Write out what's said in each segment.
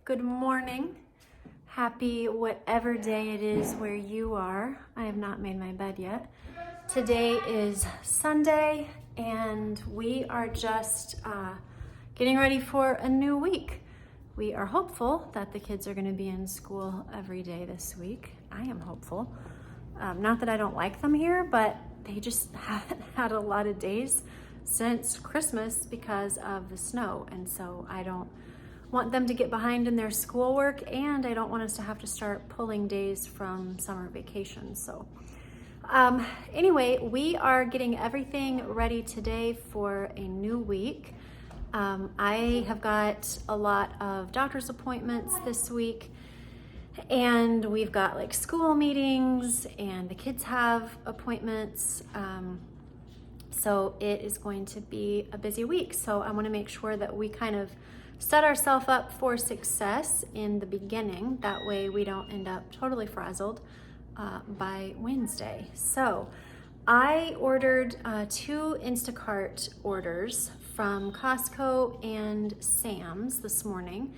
Good morning. Happy whatever day it is where you are. I have not made my bed yet. Today is Sunday and we are just getting ready for a new week. We are hopeful that the kids are going to be in school every day this week. I am hopeful. Not that I don't like them here, but they just haven't had a lot of days since Christmas because of the snow, and so I don't want them to get behind in their schoolwork, and I don't want us to have to start pulling days from summer vacation. So anyway, we are getting everything ready today for a new week. I have got a lot of doctor's appointments this week, and we've got like school meetings and the kids have appointments. So it is going to be a busy week. So I want to make sure that we kind of set ourselves up for success in the beginning. That way we don't end up totally frazzled by Wednesday. So I ordered 2 Instacart orders from Costco and Sam's this morning.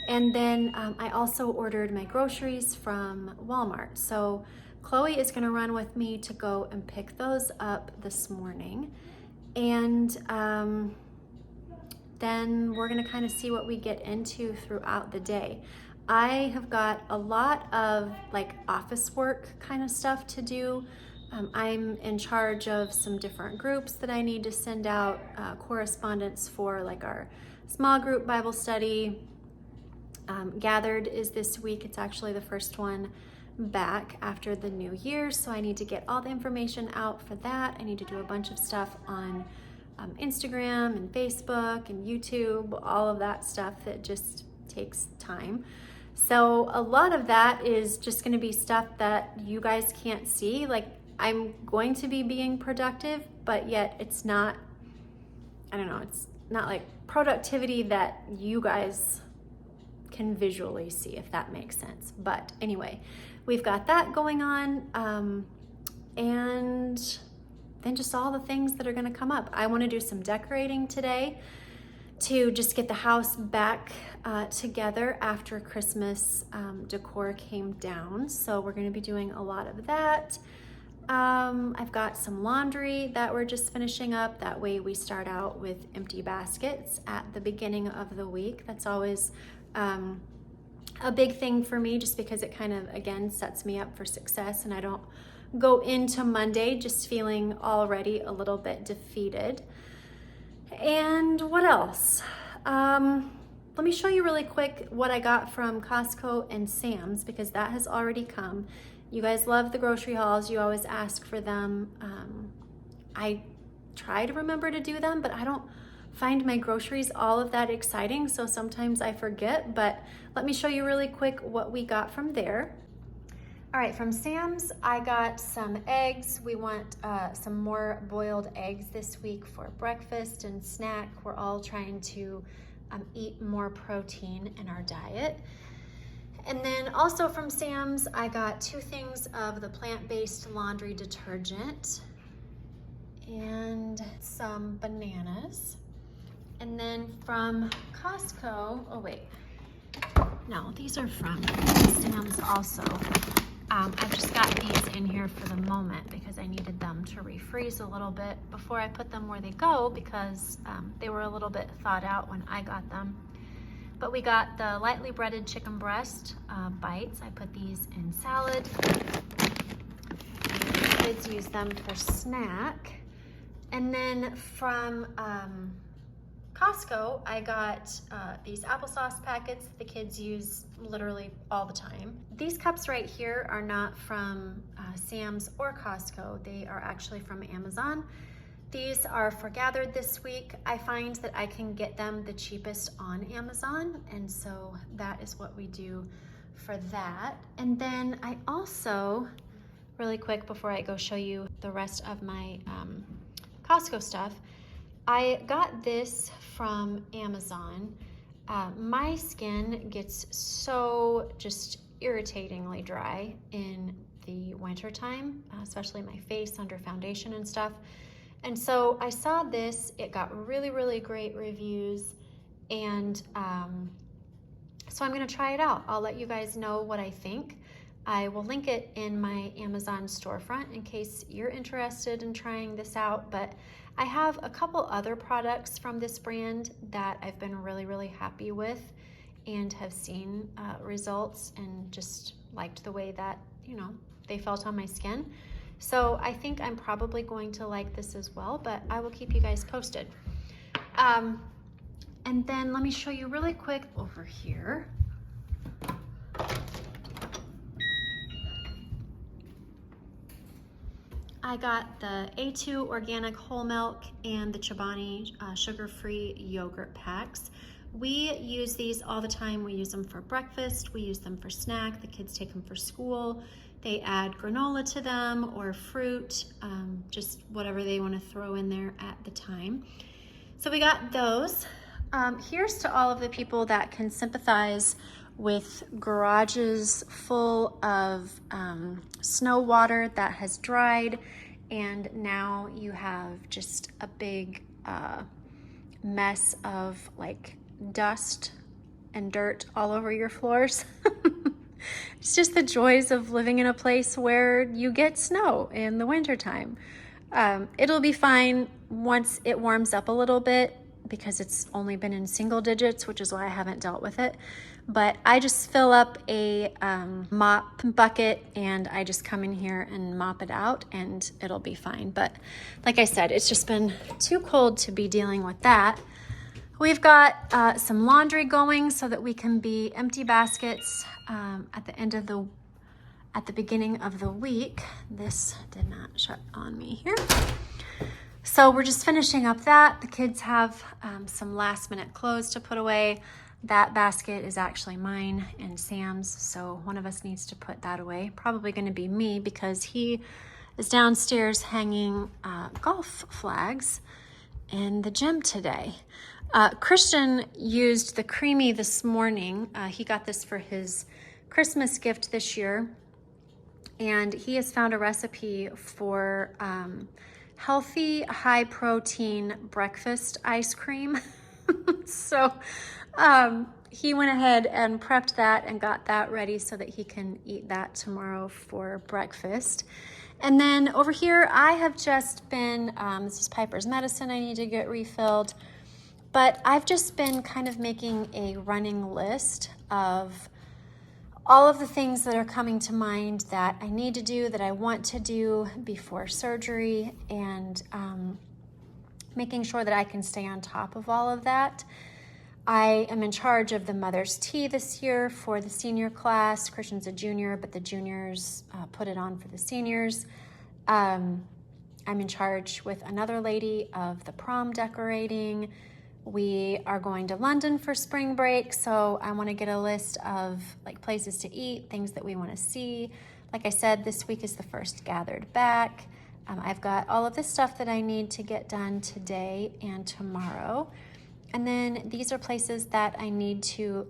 And then I also ordered my groceries from Walmart. So Chloe is gonna run with me to go and pick those up this morning. And then we're gonna kind of see what we get into throughout the day. I have got a lot of like office work kind of stuff to do. I'm in charge of some different groups that I need to send out correspondence for, like our small group Bible study. Gathered is this week. It's actually the first one back after the new year, so I need to get all the information out for that. I need to do a bunch of stuff on Instagram and Facebook and YouTube, all of that stuff that just takes time. So a lot of that is just going to be stuff that you guys can't see. Like, I'm going to be being productive, but yet it's not, I don't know, it's not like productivity that you guys can visually see, if that makes sense. But anyway, we've got that going on, and then just all the things that are going to come up. I want to do some decorating today to just get the house back together after Christmas decor came down. So we're going to be doing a lot of that. I've got some laundry that we're just finishing up. That way we start out with empty baskets at the beginning of the week. That's always a big thing for me, just because it kind of, again, sets me up for success and I don't go into Monday just feeling already a little bit defeated. And what else? Let me show you really quick what I got from Costco and Sam's, because that has already come. You guys love the grocery hauls. You always ask for them. I try to remember to do them, but I don't find my groceries all of that exciting, so sometimes I forget. But let me show you really quick what we got from there. All right, from Sam's, I got some eggs. We want some more boiled eggs this week for breakfast and snack. We're all trying to eat more protein in our diet. And then also from Sam's, I got 2 things of the plant-based laundry detergent and some bananas. And then from Costco, oh wait, no, these are from Sam's also. I've just got these in here for the moment because I needed them to refreeze a little bit before I put them where they go, because they were a little bit thawed out when I got them. But we got the lightly breaded chicken breast bites. I put these in salad. Kids use them for snack. And then from Costco, I got these applesauce packets that the kids use literally all the time. These cups right here are not from Sam's or Costco. They are actually from Amazon. These are for Gathered this week. I find that I can get them the cheapest on Amazon, and so that is what we do for that. And then I also, really quick before I go show you the rest of my Costco stuff, I got this from Amazon. My skin gets so just irritatingly dry in the winter time, especially my face under foundation and stuff. And so I saw this, it got really, really great reviews, and So I'm gonna try it out. I'll let you guys know what I think. I will link it in my Amazon storefront in case you're interested in trying this out, but I have a couple other products from this brand that I've been really, really happy with and have seen results and just liked the way that, you know, they felt on my skin. So I think I'm probably going to like this as well, but I will keep you guys posted. And then let me show you really quick over here. I got the A2 organic whole milk and the Chobani sugar-free yogurt packs. We use these all the time. We use them for breakfast, we use them for snack, the kids take them for school. They add granola to them or fruit, just whatever they want to throw in there at the time. So we got those. Here's to all of the people that can sympathize with garages full of snow water that has dried, and now you have just a big mess of like dust and dirt all over your floors. It's just the joys of living in a place where you get snow in the wintertime. It'll be fine once it warms up a little bit because it's only been in single digits, which is why I haven't dealt with it. But I just fill up a mop bucket and I just come in here and mop it out and it'll be fine. But like I said, it's just been too cold to be dealing with that. We've got some laundry going so that we can be empty baskets at the beginning of the week. This did not shut on me here. So we're just finishing up that. The kids have some last minute clothes to put away. That basket is actually mine and Sam's, so one of us needs to put that away. Probably gonna be me because he is downstairs hanging golf flags in the gym today. Christian used the Creamy this morning. He got this for his Christmas gift this year, and he has found a recipe for healthy, high protein breakfast ice cream. So he went ahead and prepped that and got that ready so that he can eat that tomorrow for breakfast. And then over here, I have just been, this is Piper's medicine I need to get refilled, but I've just been kind of making a running list of all of the things that are coming to mind that I need to do, that I want to do before surgery, and making sure that I can stay on top of all of that. I am in charge of the Mother's Tea this year for the senior class. Christian's a junior, but the juniors put it on for the seniors. I'm in charge with another lady of the prom decorating. We are going to London for spring break, so I want to get a list of like places to eat, things that we want to see. Like I said, this week is the first gathered back. I've got all of this stuff that I need to get done today and tomorrow. And then these are places that I need to,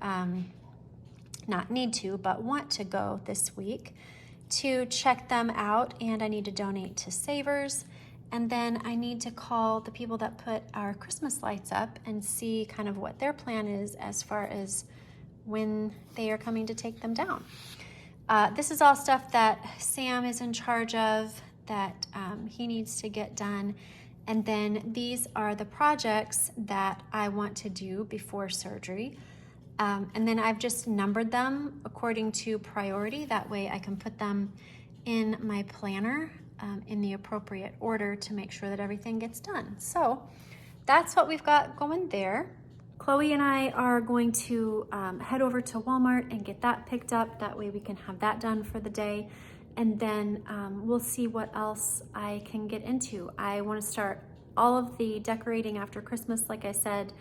not need to, but want to go this week to check them out, and I need to donate to Savers. And then I need to call the people that put our Christmas lights up and see kind of what their plan is as far as when they are coming to take them down. This is all stuff that Sam is in charge of, that he needs to get done. And then these are the projects that I want to do before surgery. And then I've just numbered them according to priority. That way I can put them in my planner in the appropriate order to make sure that everything gets done. So that's what we've got going there. Chloe and I are going to head over to Walmart and get that picked up. That way we can have that done for the day. And then we'll see what else I can get into. I want to start all of the decorating after Christmas, like I said,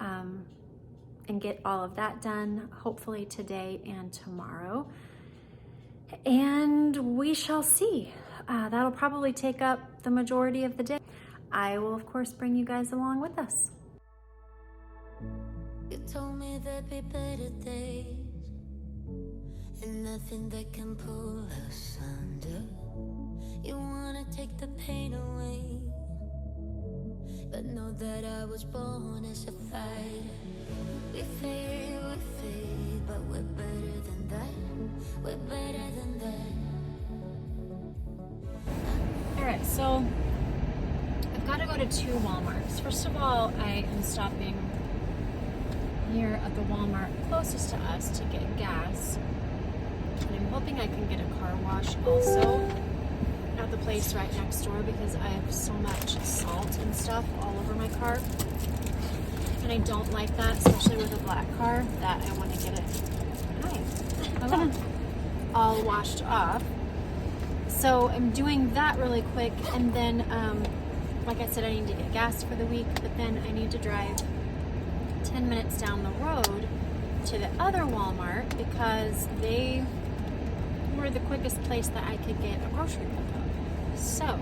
and get all of that done, hopefully today and tomorrow. And we shall see. That'll probably take up the majority of the day. I will, of course, bring you guys along with us. You told me there'd be better days, and nothing that can pull us under. You wanna take the pain away, but know that I was born as a fighter. We fade, but we're better than that. We're better than that. Alright, so I've got to go to 2 Walmarts. First of all, I am stopping here at the Walmart closest to us to get gas. And I'm hoping I can get a car wash also at the place right next door because I have so much salt and stuff all over my car. And I don't like that, especially with a black car, that I want to get it all washed off. So I'm doing that really quick, and then like I said, I need to get gas for the week, but then I need to drive 10 minutes down the road to the other Walmart because they were the quickest place that I could get a grocery pickup. So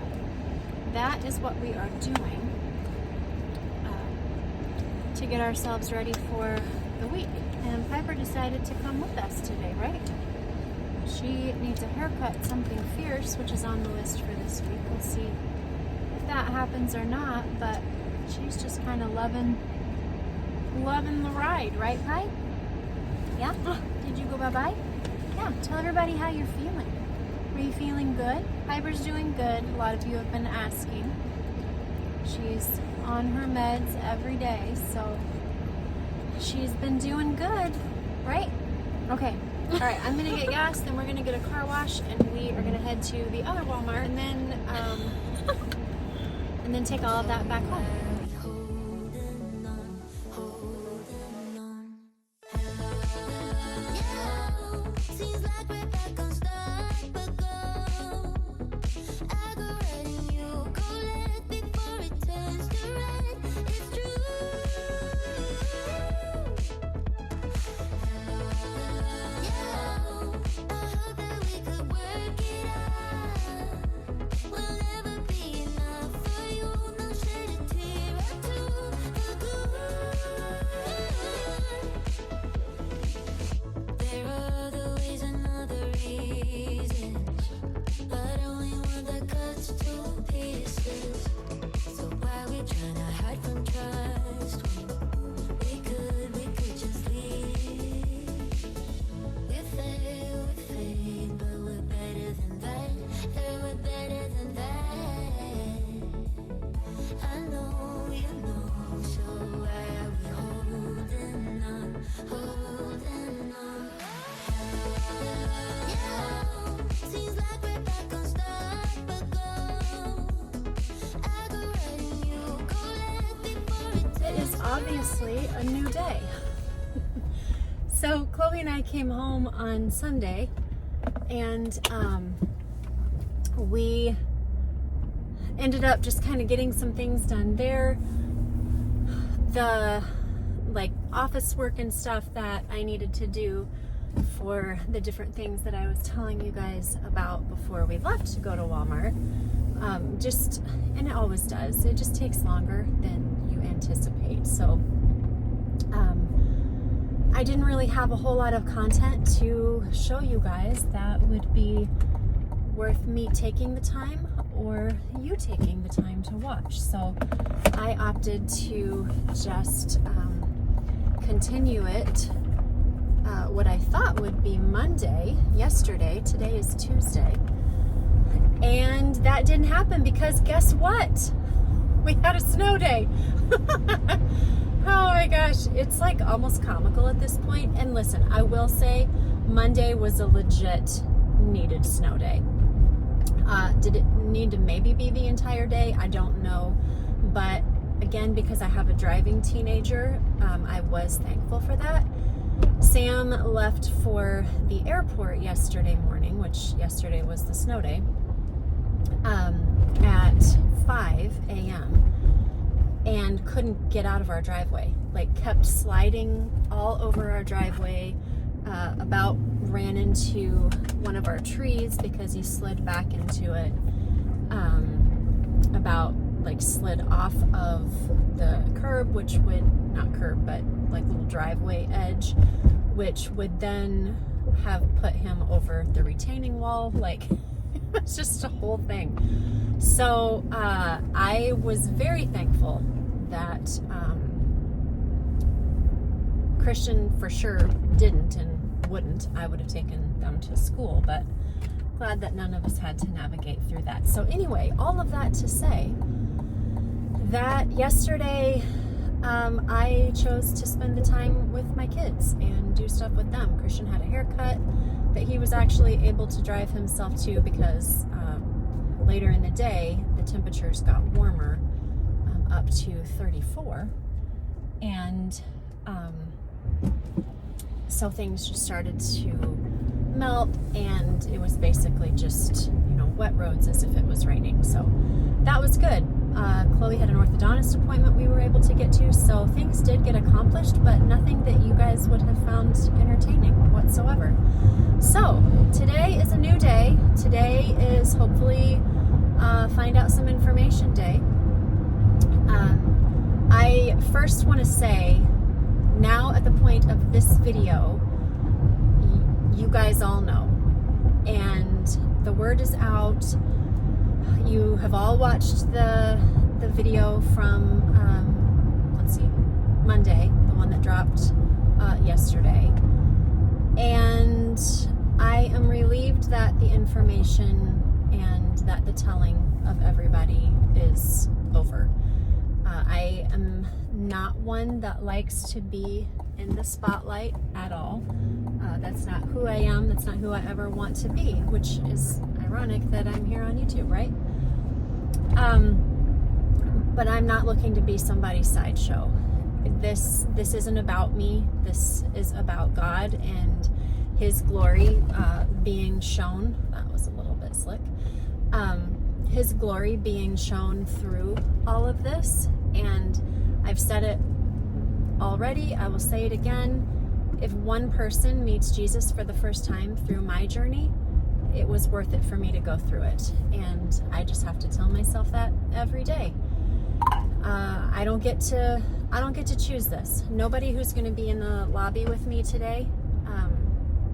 that is what we are doing to get ourselves ready for the week. And Piper decided to come with us today, right? She needs a haircut, something fierce, which is on the list for this week. We'll see if that happens or not, but she's just kind of loving the ride, right, Pi? Yeah? Did you go bye-bye? Yeah, tell everybody how you're feeling. Are you feeling good? Piper's doing good. A lot of you have been asking. She's on her meds every day, so she's been doing good, right? Okay. All right, I'm gonna get gas, then we're gonna get a car wash, and we are gonna head to the other Walmart, and then take all of that back home. Obviously a new day. So Chloe and I came home on Sunday, and we ended up just kind of getting some things done there. The office work and stuff that I needed to do for the different things that I was telling you guys about before we left to go to Walmart. And it always does. It just takes longer than you anticipate. So I didn't really have a whole lot of content to show you guys that would be worth me taking the time or you taking the time to watch. So I opted to just continue it what I thought would be Monday, yesterday. Today is Tuesday. And that didn't happen because guess what? We had a snow day. Oh my gosh, it's like almost comical at this point. And listen, I will say Monday was a legit needed snow day. Did it need to maybe be the entire day? I don't know. But again, because I have a driving teenager, I was thankful for that. Sam left for the airport yesterday morning, which yesterday was the snow day, at 5 a.m. and couldn't get out of our driveway. Kept sliding all over our driveway, about ran into one of our trees because he slid back into it, slid off of the curb, which would, not curb, but little driveway edge, which would then have put him over the retaining wall. It was just a whole thing. So I was very thankful that Christian for sure didn't and wouldn't. I would have taken them to school, but glad that none of us had to navigate through that. So anyway, all of that to say that yesterday I chose to spend the time with my kids and do stuff with them. Christian had a haircut that he was actually able to drive himself to because later in the day the temperatures got warmer, up to 34, and so things just started to melt, and it was basically just, wet roads as if it was raining. So that was good. Chloe had an orthodontist appointment we were able to get to, so things did get accomplished, but nothing that you guys would have found entertaining whatsoever. So today is a new day. Today is hopefully find out some information day. I first want to say, now at the point of this video, you guys all know, and the word is out. You have all watched the video from, let's see, Monday, the one that dropped yesterday. And I am relieved that the information and that the telling of everybody is over. I am not one that likes to be in the spotlight at all. That's not who I am. That's not who I ever want to be, which is ironic that I'm here on YouTube, right? But I'm not looking to be somebody's sideshow. This isn't about me. This is about God and His glory being shown. That was a little bit slick. His glory being shown through all of this. And I've said it already. I will say it again. If one person meets Jesus for the first time through my journey, it was worth it for me to go through it. And I just have to tell myself that every day. I don't get to choose this. Nobody who's going to be in the lobby with me today,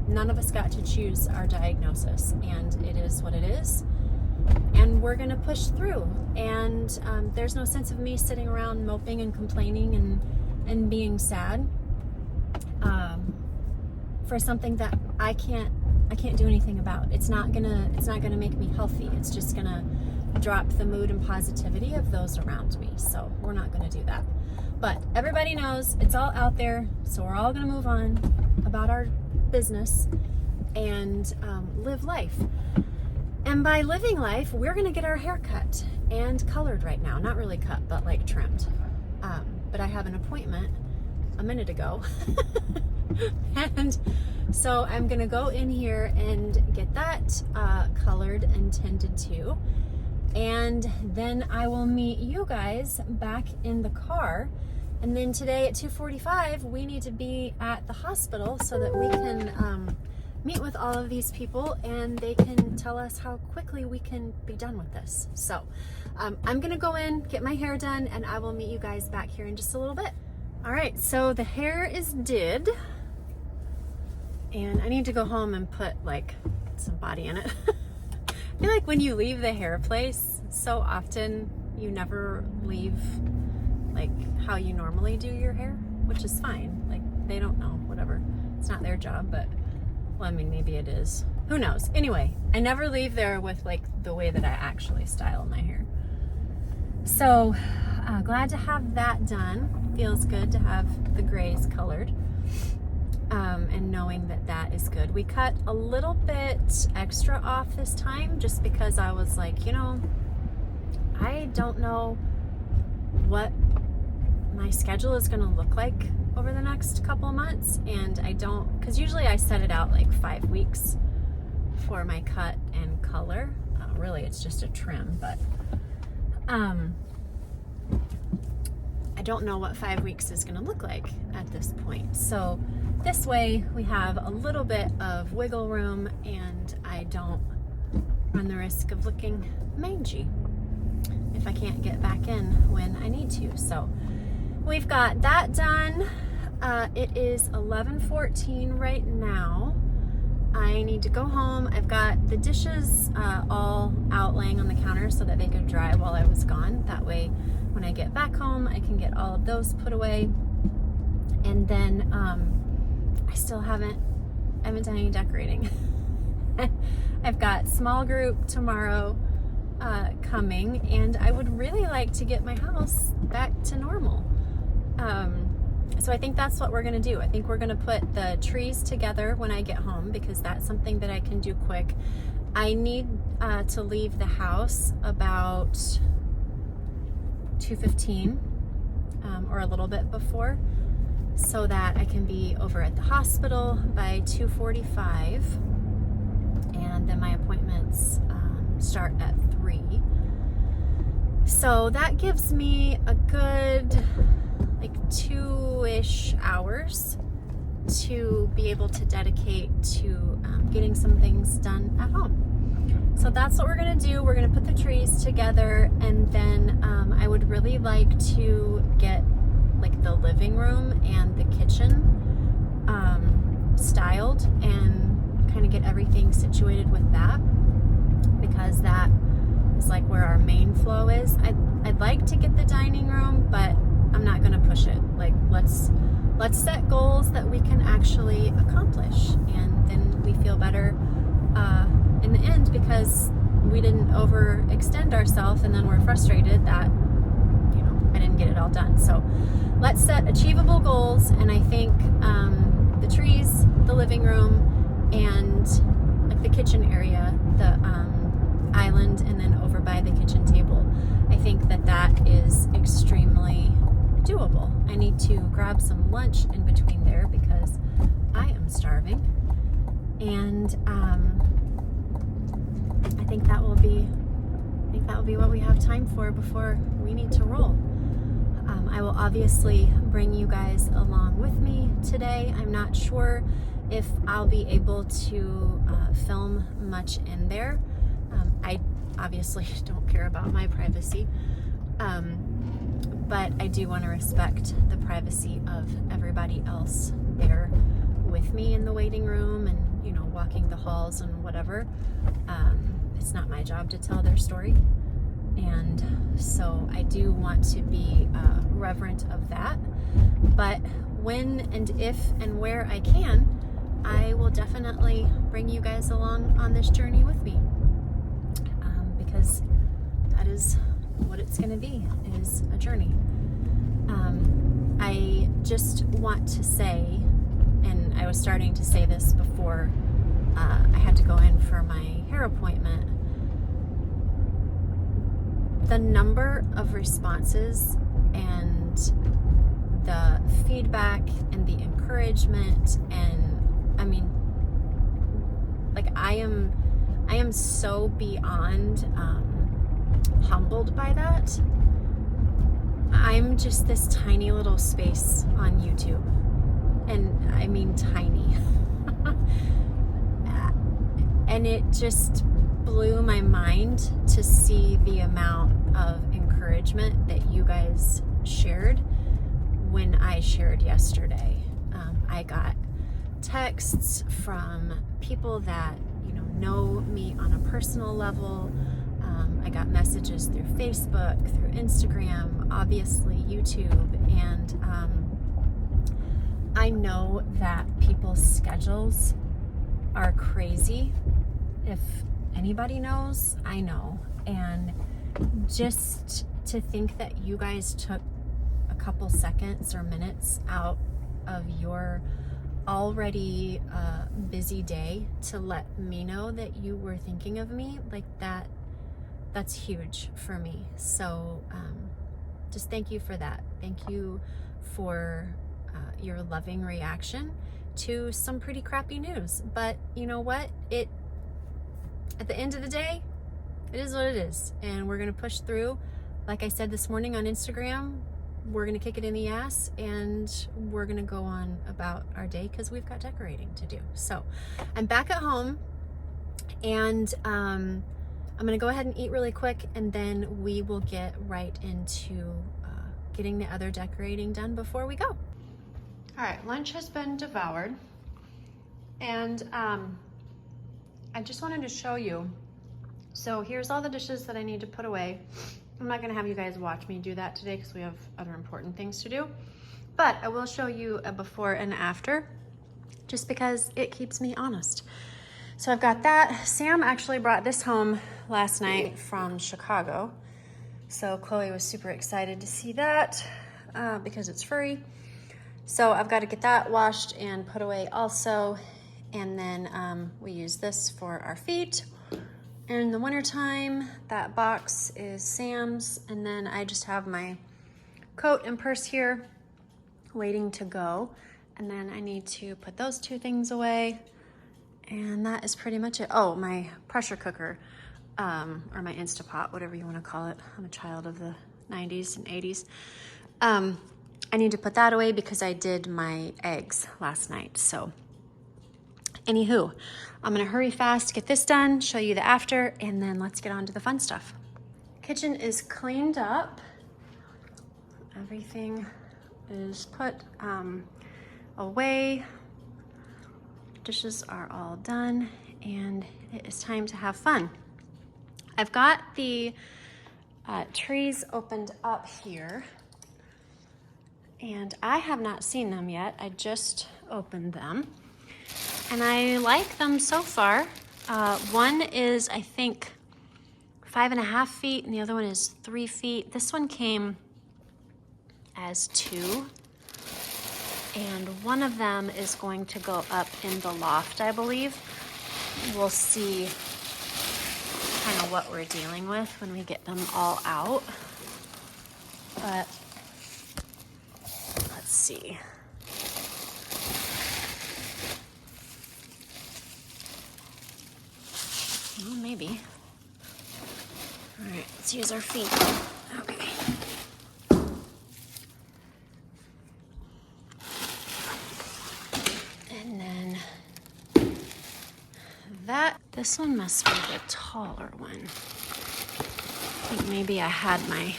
none of us got to choose our diagnosis, and it is what it is. And we're going to push through. And there's no sense of me sitting around moping and complaining and being sad for something that I can't do anything about. It's not gonna make me healthy. It's just gonna drop the mood and positivity of those around me. So we're not gonna do that. But everybody knows it's all out there, so we're all gonna move on about our business and live life. And by living life, we're gonna get our hair cut and colored right now. Not really cut, but like trimmed. But I have an appointment a minute ago. And so I'm gonna go in here and get that colored and tended to, and then I will meet you guys back in the car. And then today at 2:45 we need to be at the hospital so that we can meet with all of these people and they can tell us how quickly we can be done with this. So I'm gonna go in, get my hair done, and I will meet you guys back here in just a little bit. All right, so the hair is did. And I need to go home and put like some body in it. I feel like when you leave the hair place, so often you never leave like how you normally do your hair, which is fine. Like they don't know, whatever. It's not their job, but well, I mean, maybe it is. Who knows? Anyway, I never leave there with like the way that I actually style my hair. So glad to have that done. Feels good to have the grays colored. And knowing that that is good. We cut a little bit extra off this time just because I was like, I don't know what my schedule is going to look like over the next couple of months, and I don't, because usually I set it out like 5 weeks for my cut and color. Really, it's just a trim, but I don't know what 5 weeks is going to look like at this point. So this way we have a little bit of wiggle room and I don't run the risk of looking mangy if I can't get back in when I need to. So we've got that done. It is 11:14 right now. I need to go home. I've got the dishes all out laying on the counter so that they could dry while I was gone. That way when I get back home I can get all of those put away. And then I still haven't done any decorating. I've got small group tomorrow coming, and I would really like to get my house back to normal. So I think that's what we're gonna do. I think we're gonna put the trees together when I get home, because that's something that I can do quick. I need to leave the house about 2:15 or a little bit before, so that I can be over at the hospital by 2:45, and then my appointments start at 3. So that gives me a good like 2-ish hours to be able to dedicate to getting some things done at home. So that's what we're gonna do. We're gonna put the trees together, and then I would really like to get like the living room and the kitchen styled and kind of get everything situated with that, because that is like where our main flow is. I'd like to get the dining room, but I'm not gonna push it. Like let's set goals that we can actually accomplish, and then we feel better in the end, because we didn't overextend ourselves and then we're frustrated that, you know, I didn't get it all done. So let's set achievable goals, and I think the trees, the living room, and like the kitchen area, the island, and then over by the kitchen table, I think that is extremely doable. I need to grab some lunch in between there because I am starving, and I think that will be what we have time for before we need to roll. I will obviously bring you guys along with me today. I'm not sure if I'll be able to film much in there. I obviously don't care about my privacy, but I do want to respect the privacy of everybody else there with me in the waiting room, and you know, walking the halls and whatever. It's not my job to tell their story, and so I do want to be reverent of that. But when and if and where I can, I will definitely bring you guys along on this journey with me, because that is what it's going to be, is a journey. I just want to say, and I was starting to say this before I had to go in for my hair appointment, the number of responses and the feedback and the encouragement, and I mean, like I am so beyond humbled by that. I'm just this tiny little space on YouTube, and I mean tiny. And it just blew my mind to see the amount of encouragement that you guys shared when I shared yesterday. I got texts from people that, you know me on a personal level. I got messages through Facebook, through Instagram, obviously YouTube, and I know that people's schedules are crazy. If anybody knows, I know. And just to think that you guys took a couple seconds or minutes out of your already busy day to let me know that you were thinking of me, like that's huge for me. So just thank you for that. Thank you for your loving reaction to some pretty crappy news. But you know what? At the end of the day, it is what it is, and we're gonna push through. Like I said this morning on Instagram, we're gonna kick it in the ass, and we're gonna go on about our day because we've got decorating to do. So I'm back at home, and I'm gonna go ahead and eat really quick, and then we will get right into getting the other decorating done before we go. All right, lunch has been devoured, and I just wanted to show you. So here's all the dishes that I need to put away. I'm not gonna have you guys watch me do that today because we have other important things to do. but I will show you a before and after just because it keeps me honest. So I've got that. Sam actually brought this home last night from Chicago. So Chloe was super excited to see that because it's furry. So I've got to get that washed and put away also. And then we use this for our feet. And in the wintertime, that box is Sam's. And then I just have my coat and purse here waiting to go. And then I need to put those two things away. And that is pretty much it. Oh, my pressure cooker, or my Instapot, whatever you want to call it. I'm a child of the 90s and 80s. I need to put that away because I did my eggs last night. So anywho, I'm gonna hurry fast, get this done, show you the after, and then let's get on to the fun stuff. Kitchen is cleaned up. Everything is put away. Dishes are all done, and it is time to have fun. I've got the trees opened up here, and I have not seen them yet. I just opened them, and I like them so far. One is, I think, 5.5 feet, and the other one is 3 feet. This one came as 2. And one of them is going to go up in the loft, I believe. We'll see kind of what we're dealing with when we get them all out. But let's see. Well, maybe. All right, let's use our feet. Okay. This one must be the taller one. I think maybe I had my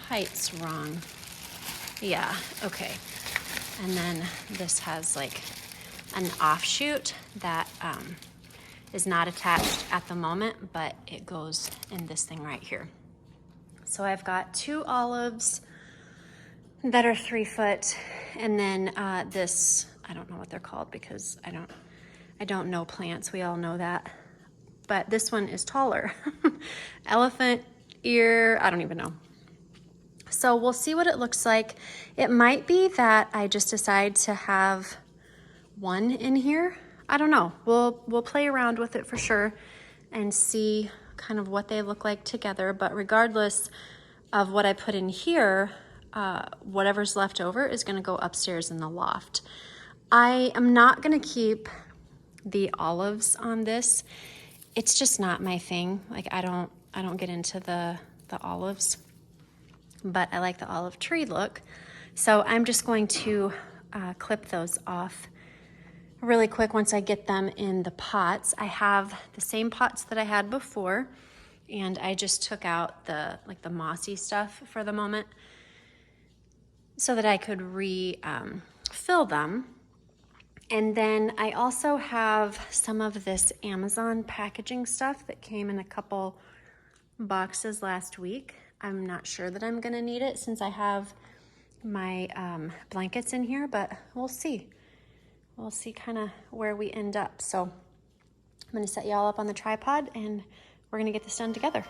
heights wrong. Yeah, okay. And then this has like an offshoot that is not attached at the moment, but it goes in this thing right here. So I've got 2 olives that are 3 foot, and then this, I don't know what they're called because I don't know plants, we all know that. But this one is taller. Elephant ear, I don't even know. So we'll see what it looks like. It might be that I just decide to have one in here. I don't know. We'll play around with it for sure and see kind of what they look like together. But regardless of what I put in here, whatever's left over is gonna go upstairs in the loft. I am not gonna keep the olives on this. It's just not my thing. Like I don't get into the olives, but I like the olive tree look. So I'm just going to clip those off really quick once I get them in the pots. I have the same pots that I had before, and I just took out the mossy stuff for the moment so that I could fill them. And then I also have some of this Amazon packaging stuff that came in a couple boxes last week. I'm not sure that I'm gonna need it since I have my blankets in here, but we'll see. We'll see kind of where we end up. So I'm gonna set y'all up on the tripod and we're gonna get this done together.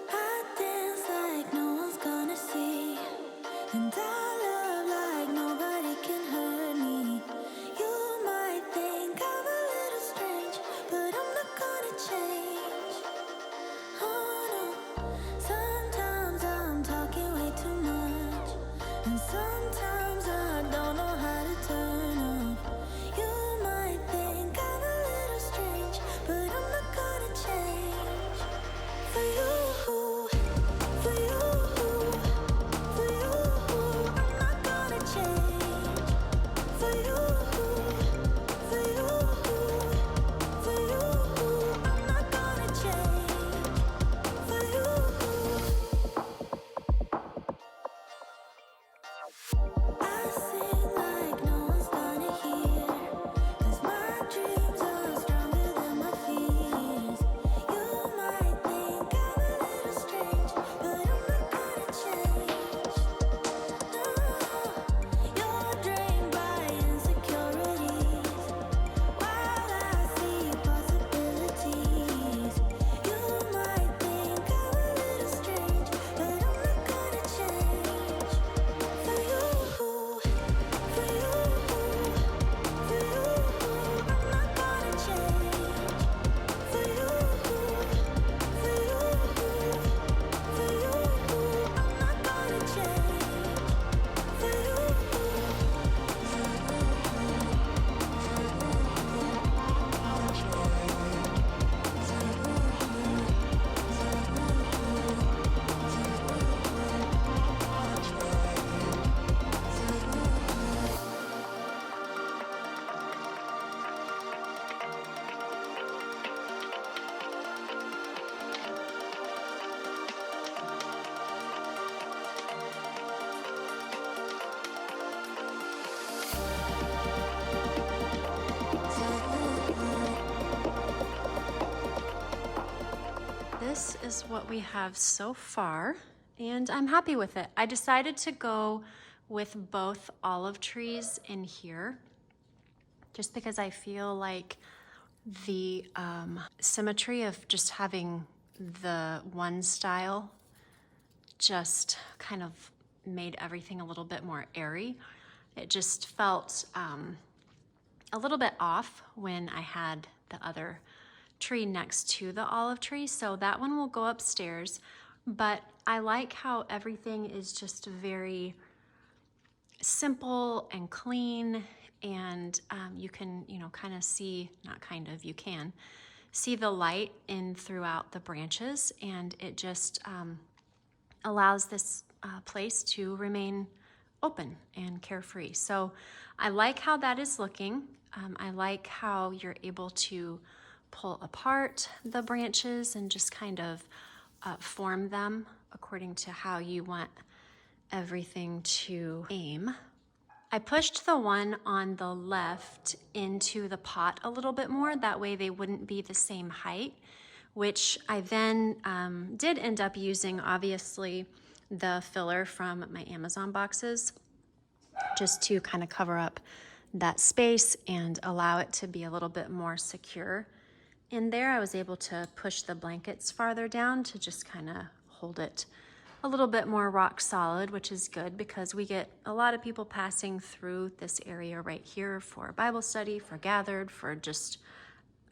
I dance like no one's gonna see, and I love like nobody can hurt me. You might think I'm a little strange, but I'm not gonna change. Oh no, sometimes I'm talking way too much, and sometimes I don't know how to turn up. You might think I'm a little strange, but I'm not gonna change. For you, for you, for you, I'm not gonna change. For you, for you, for you, I'm not gonna change. For you, I sing like no one's gonna hear, 'cause my dreams are stronger than my fears. You might think I'm a this is what we have so far, and I'm happy with it. I decided to go with both olive trees in here just because I feel like the symmetry of just having the one style just kind of made everything a little bit more airy. It just felt a little bit off when I had the other tree next to the olive tree, so that one will go upstairs. But I like how everything is just very simple and clean, and you can, kind of see, not kind of, you can see the light in throughout the branches, and it just allows this place to remain open and carefree. So I like how that is looking. I like how you're able to pull apart the branches and just kind of form them according to how you want everything to aim. I pushed the one on the left into the pot a little bit more, that way they wouldn't be the same height, which I then did end up using, obviously, the filler from my Amazon boxes just to kind of cover up that space and allow it to be a little bit more secure. In there, I was able to push the blankets farther down to just kind of hold it a little bit more rock solid, which is good because we get a lot of people passing through this area right here for Bible study, for gathered, for just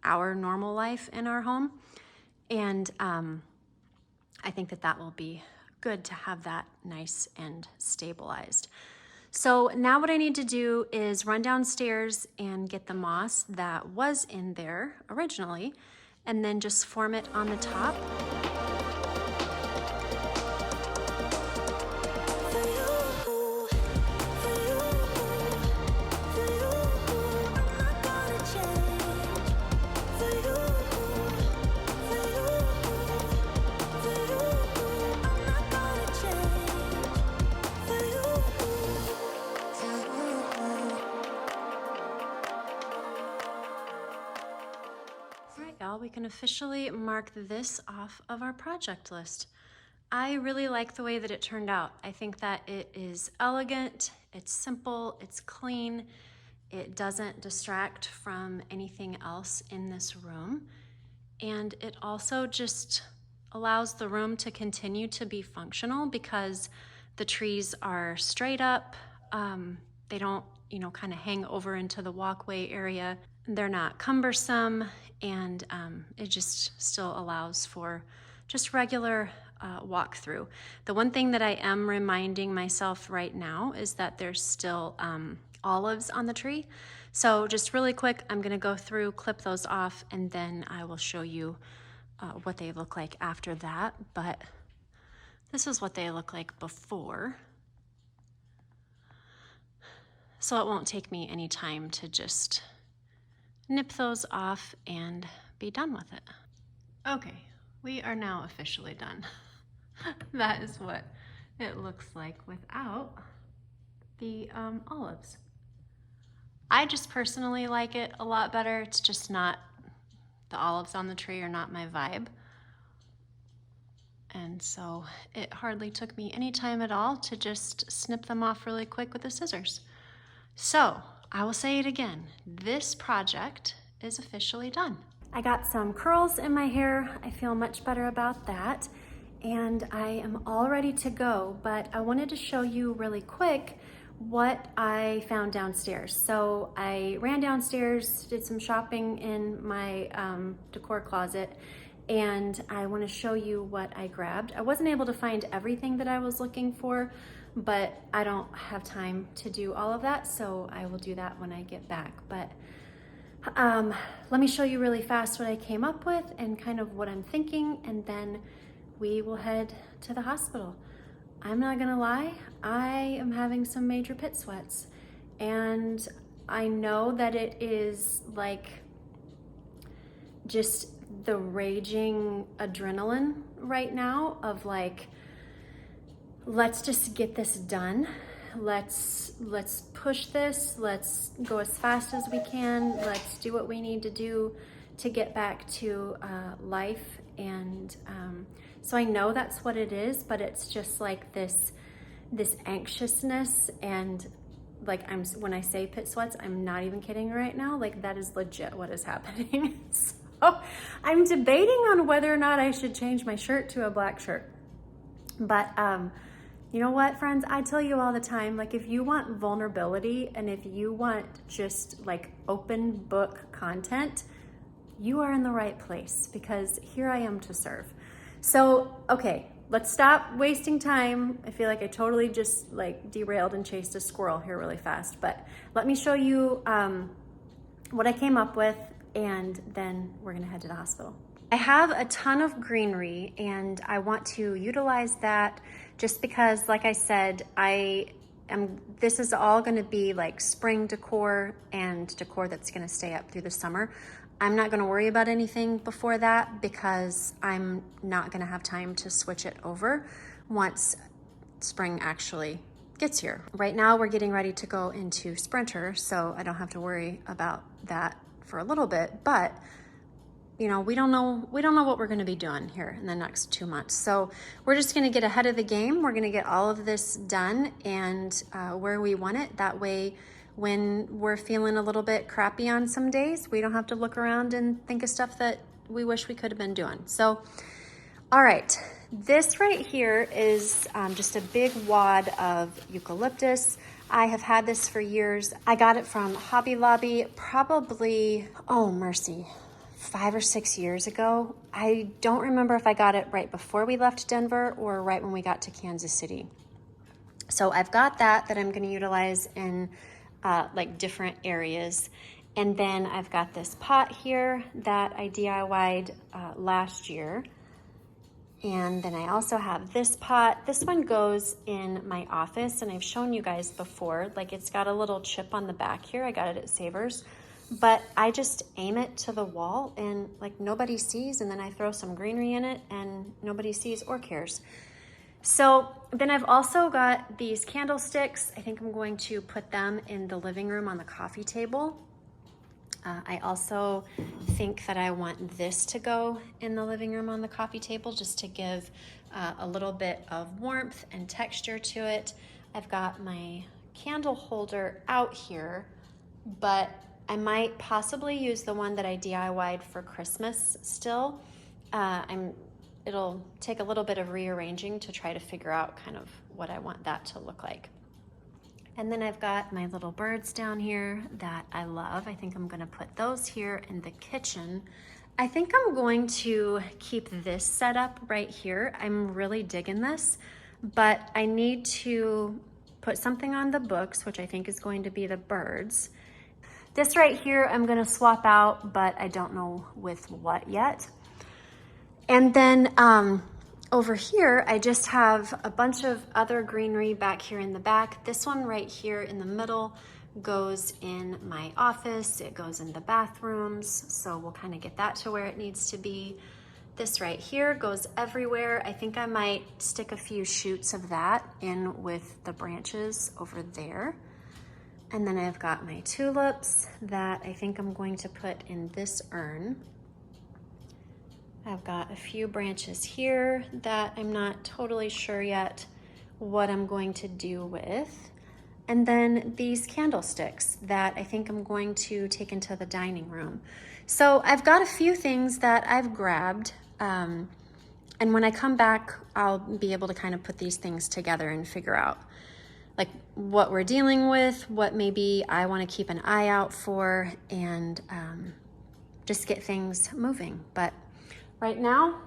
our normal life in our home. And I think that that will be good to have that nice and stabilized. So now what I need to do is run downstairs and get the moss that was in there originally, and then just form it on the top. We can officially mark this off of our project list. I really like the way that it turned out. I think that it is elegant, it's simple, it's clean, it doesn't distract from anything else in this room, and it also just allows the room to continue to be functional because the trees are straight up. They don't, kind of hang over into the walkway area. They're not cumbersome, and it just still allows for just regular walkthrough. The one thing that I am reminding myself right now is that there's still olives on the tree. So just really quick, I'm gonna go through, clip those off, and then I will show you what they look like after that. But this is what they look like before. So it won't take me any time to just nip those off and be done with it. Okay, we are now officially done. That is what it looks like without the olives. I just personally like it a lot better. It's just not, the olives on the tree are not my vibe. And so it hardly took me any time at all to just snip them off really quick with the scissors. So I will say it again, this project is officially done. I got some curls in my hair. I feel much better about that. And I am all ready to go, but I wanted to show you really quick what I found downstairs. So I ran downstairs, did some shopping in my decor closet, and I want to show you what I grabbed. I wasn't able to find everything that I was looking for, but I don't have time to do all of that, so I will do that when I get back. But let me show you really fast what I came up with and kind of what I'm thinking, and then we will head to the hospital. I'm not gonna lie, I am having some major pit sweats, and I know that it is like just the raging adrenaline right now of like, let's just get this done. Let's push this. Let's go as fast as we can. Let's do what we need to do to get back to life. And so I know that's what it is, but it's just like this anxiousness, and like when I say pit sweats, I'm not even kidding right now. Like that is legit what is happening. So I'm debating on whether or not I should change my shirt to a black shirt. But you know what, friends? I tell you all the time, like if you want vulnerability and if you want just like open book content, you are in the right place, because here I am to serve. So, okay, let's stop wasting time. I feel like I totally just like derailed and chased a squirrel here really fast, but let me show you what I came up with, and then we're gonna head to the hospital. I have a ton of greenery and I want to utilize that just because, like I said, this is all gonna be like spring decor and decor that's gonna stay up through the summer. I'm not gonna worry about anything before that because I'm not gonna have time to switch it over once spring actually gets here. Right now we're getting ready to go into sprinter, so I don't have to worry about that for a little bit, but you know, we don't know what we're gonna be doing here in the next 2 months. So we're just gonna get ahead of the game. We're gonna get all of this done and where we want it. That way, when we're feeling a little bit crappy on some days, we don't have to look around and think of stuff that we wish we could have been doing. So, all right, this right here is just a big wad of eucalyptus. I have had this for years. I got it from Hobby Lobby probably, oh mercy, 5 or 6 years ago. I don't remember if I got it right before we left Denver or right when we got to Kansas City. So I've got that I'm gonna utilize in like different areas. And then I've got this pot here that I DIY'd last year. And then I also have this pot. This one goes in my office, and I've shown you guys before, like it's got a little chip on the back here. I got it at Savers. But I just aim it to the wall and like nobody sees, and then I throw some greenery in it and nobody sees or cares. So then I've also got these candlesticks. I think I'm going to put them in the living room on the coffee table. I also think that I want this to go in the living room on the coffee table just to give a little bit of warmth and texture to it. I've got my candle holder out here, but I might possibly use the one that I DIY'd for Christmas still. It'll take a little bit of rearranging to try to figure out kind of what I want that to look like. And then I've got my little birds down here that I love. I think I'm gonna put those here in the kitchen. I think I'm going to keep this set up right here. I'm really digging this, but I need to put something on the books, which I think is going to be the birds. This right here, I'm gonna swap out, but I don't know with what yet. And then over here, I just have a bunch of other greenery back here in the back. This one right here in the middle goes in my office. It goes in the bathrooms. So we'll kind of get that to where it needs to be. This right here goes everywhere. I think I might stick a few shoots of that in with the branches over there. And then I've got my tulips that I think I'm going to put in this urn. I've got a few branches here that I'm not totally sure yet what I'm going to do with. And then these candlesticks that I think I'm going to take into the dining room. So I've got a few things that I've grabbed. And when I come back, I'll be able to kind of put these things together and figure out like what we're dealing with, what maybe I want to keep an eye out for, and just get things moving. But right now,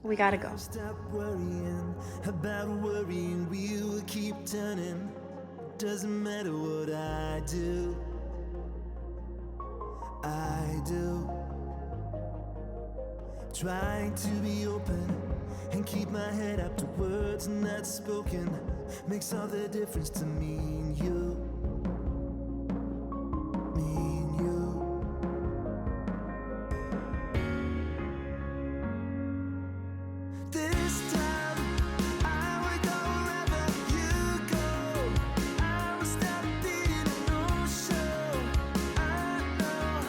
we gotta go. Stop worrying about worrying, we will keep turning. Doesn't matter what I do. Trying to be open and keep my head up to words not spoken makes all the difference to me and you. Me and you. This time I will go wherever you go. I will stop being a no-show. I know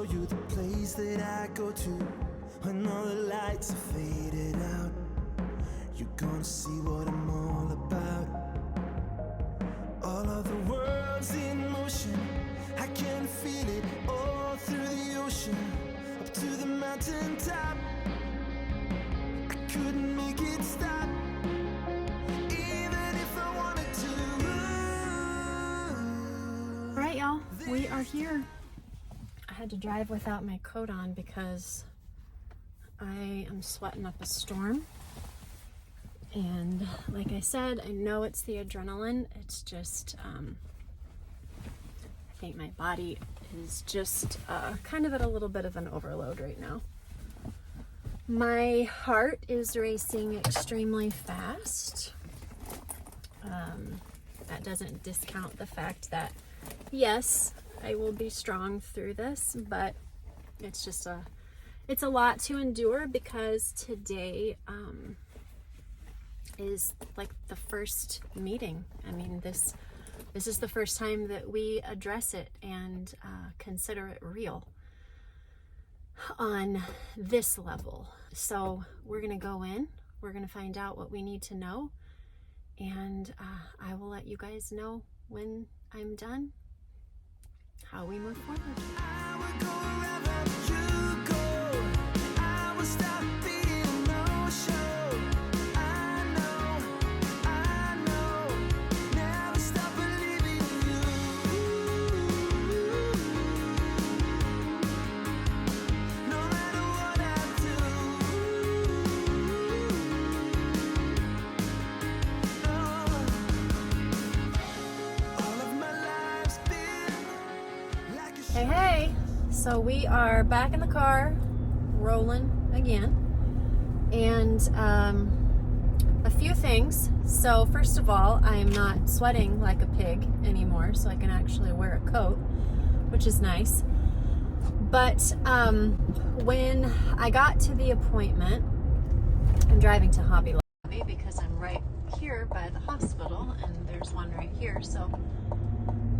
show you the place that I go to when all the lights are faded out. You're gonna see what I'm all about. All of the world's in motion, I can feel it all through the ocean, up to the mountain top. I couldn't make it stop, even if I wanted to. All right, y'all, we are here. I had to drive without my coat on because I am sweating up a storm. And like I said, I know it's the adrenaline. It's just, I think my body is just kind of at a little bit of an overload right now. My heart is racing extremely fast. That doesn't discount the fact that, yes, I will be strong through this, but it's just it's a lot to endure because today, is like the first meeting. I mean, this is the first time that we address it and consider it real on this level. So we're gonna go in, we're gonna find out what we need to know, and I will let you guys know when I'm done how we move forward. I would go wherever you go. I will stop being no show. I know, never stop believing in you. No matter what I do, all of my life's been like a Hey, so we are back in the car, rolling again, and a few things. So first of all, I am not sweating like a pig anymore, so I can actually wear a coat, which is nice. But when I got to the appointment, I'm driving to Hobby Lobby because I'm right here by the hospital, and there's one right here, so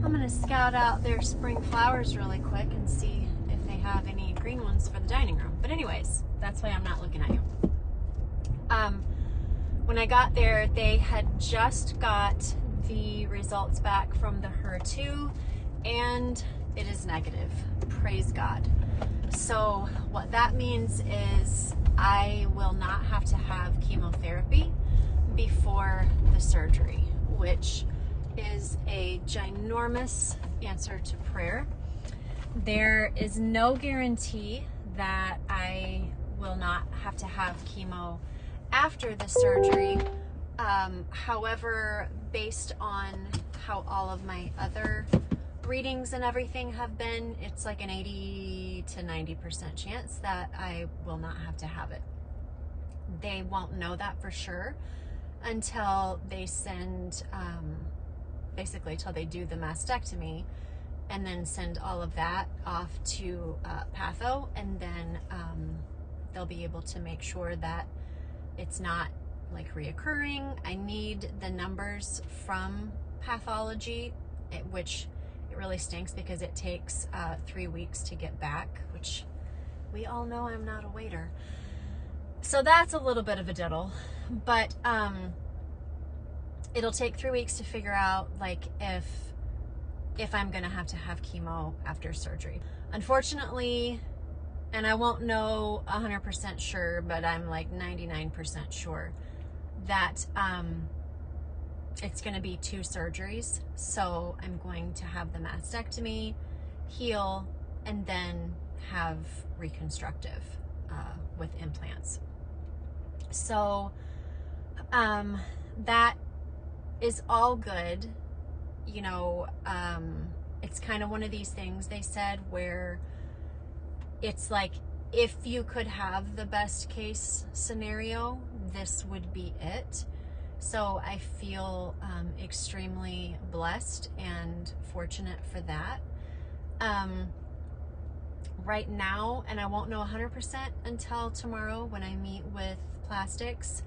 I'm gonna scout out their spring flowers really quick and see if they have any green ones for the dining room. But anyways, that's why I'm not looking at you. When I got there, they had just got the results back from the HER2, and it is negative. Praise God. So what that means is I will not have to have chemotherapy before the surgery, which is a ginormous answer to prayer. There is no guarantee that I will not have to have chemo after the surgery. However, based on how all of my other readings and everything have been, it's like an 80 to 90% chance that I will not have to have it. They won't know that for sure until they send, basically till they do the mastectomy and then send all of that off to patho, and then they'll be able to make sure that it's not like reoccurring. I need the numbers from pathology, which it really stinks because it takes 3 weeks to get back, which we all know I'm not a waiter. So that's a little bit of a diddle, but it'll take 3 weeks to figure out like if I'm gonna have to have chemo after surgery. Unfortunately, and I won't know 100% sure, but I'm like 99% sure that it's gonna be 2 surgeries. So I'm going to have the mastectomy, heal, and then have reconstructive with implants. So that is all good. You know, it's kind of one of these things they said where it's like, if you could have the best case scenario, this would be it. So I feel extremely blessed and fortunate for that. Right now, and I won't know 100% until tomorrow when I meet with plastics,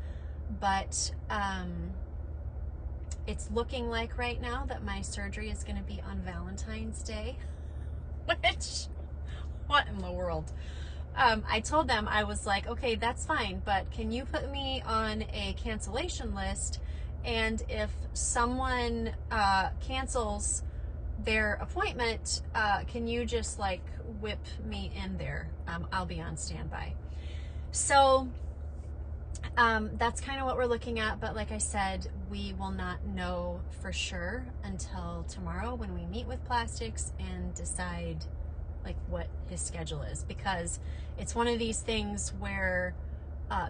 but it's looking like right now that my surgery is going to be on Valentine's Day, which what in the world? I told them, I was like, okay, that's fine, but can you put me on a cancellation list? And if someone cancels their appointment, can you just like whip me in there? I'll be on standby. So that's kind of what we're looking at. But like I said, we will not know for sure until tomorrow when we meet with Plastics and decide like what his schedule is, because it's one of these things where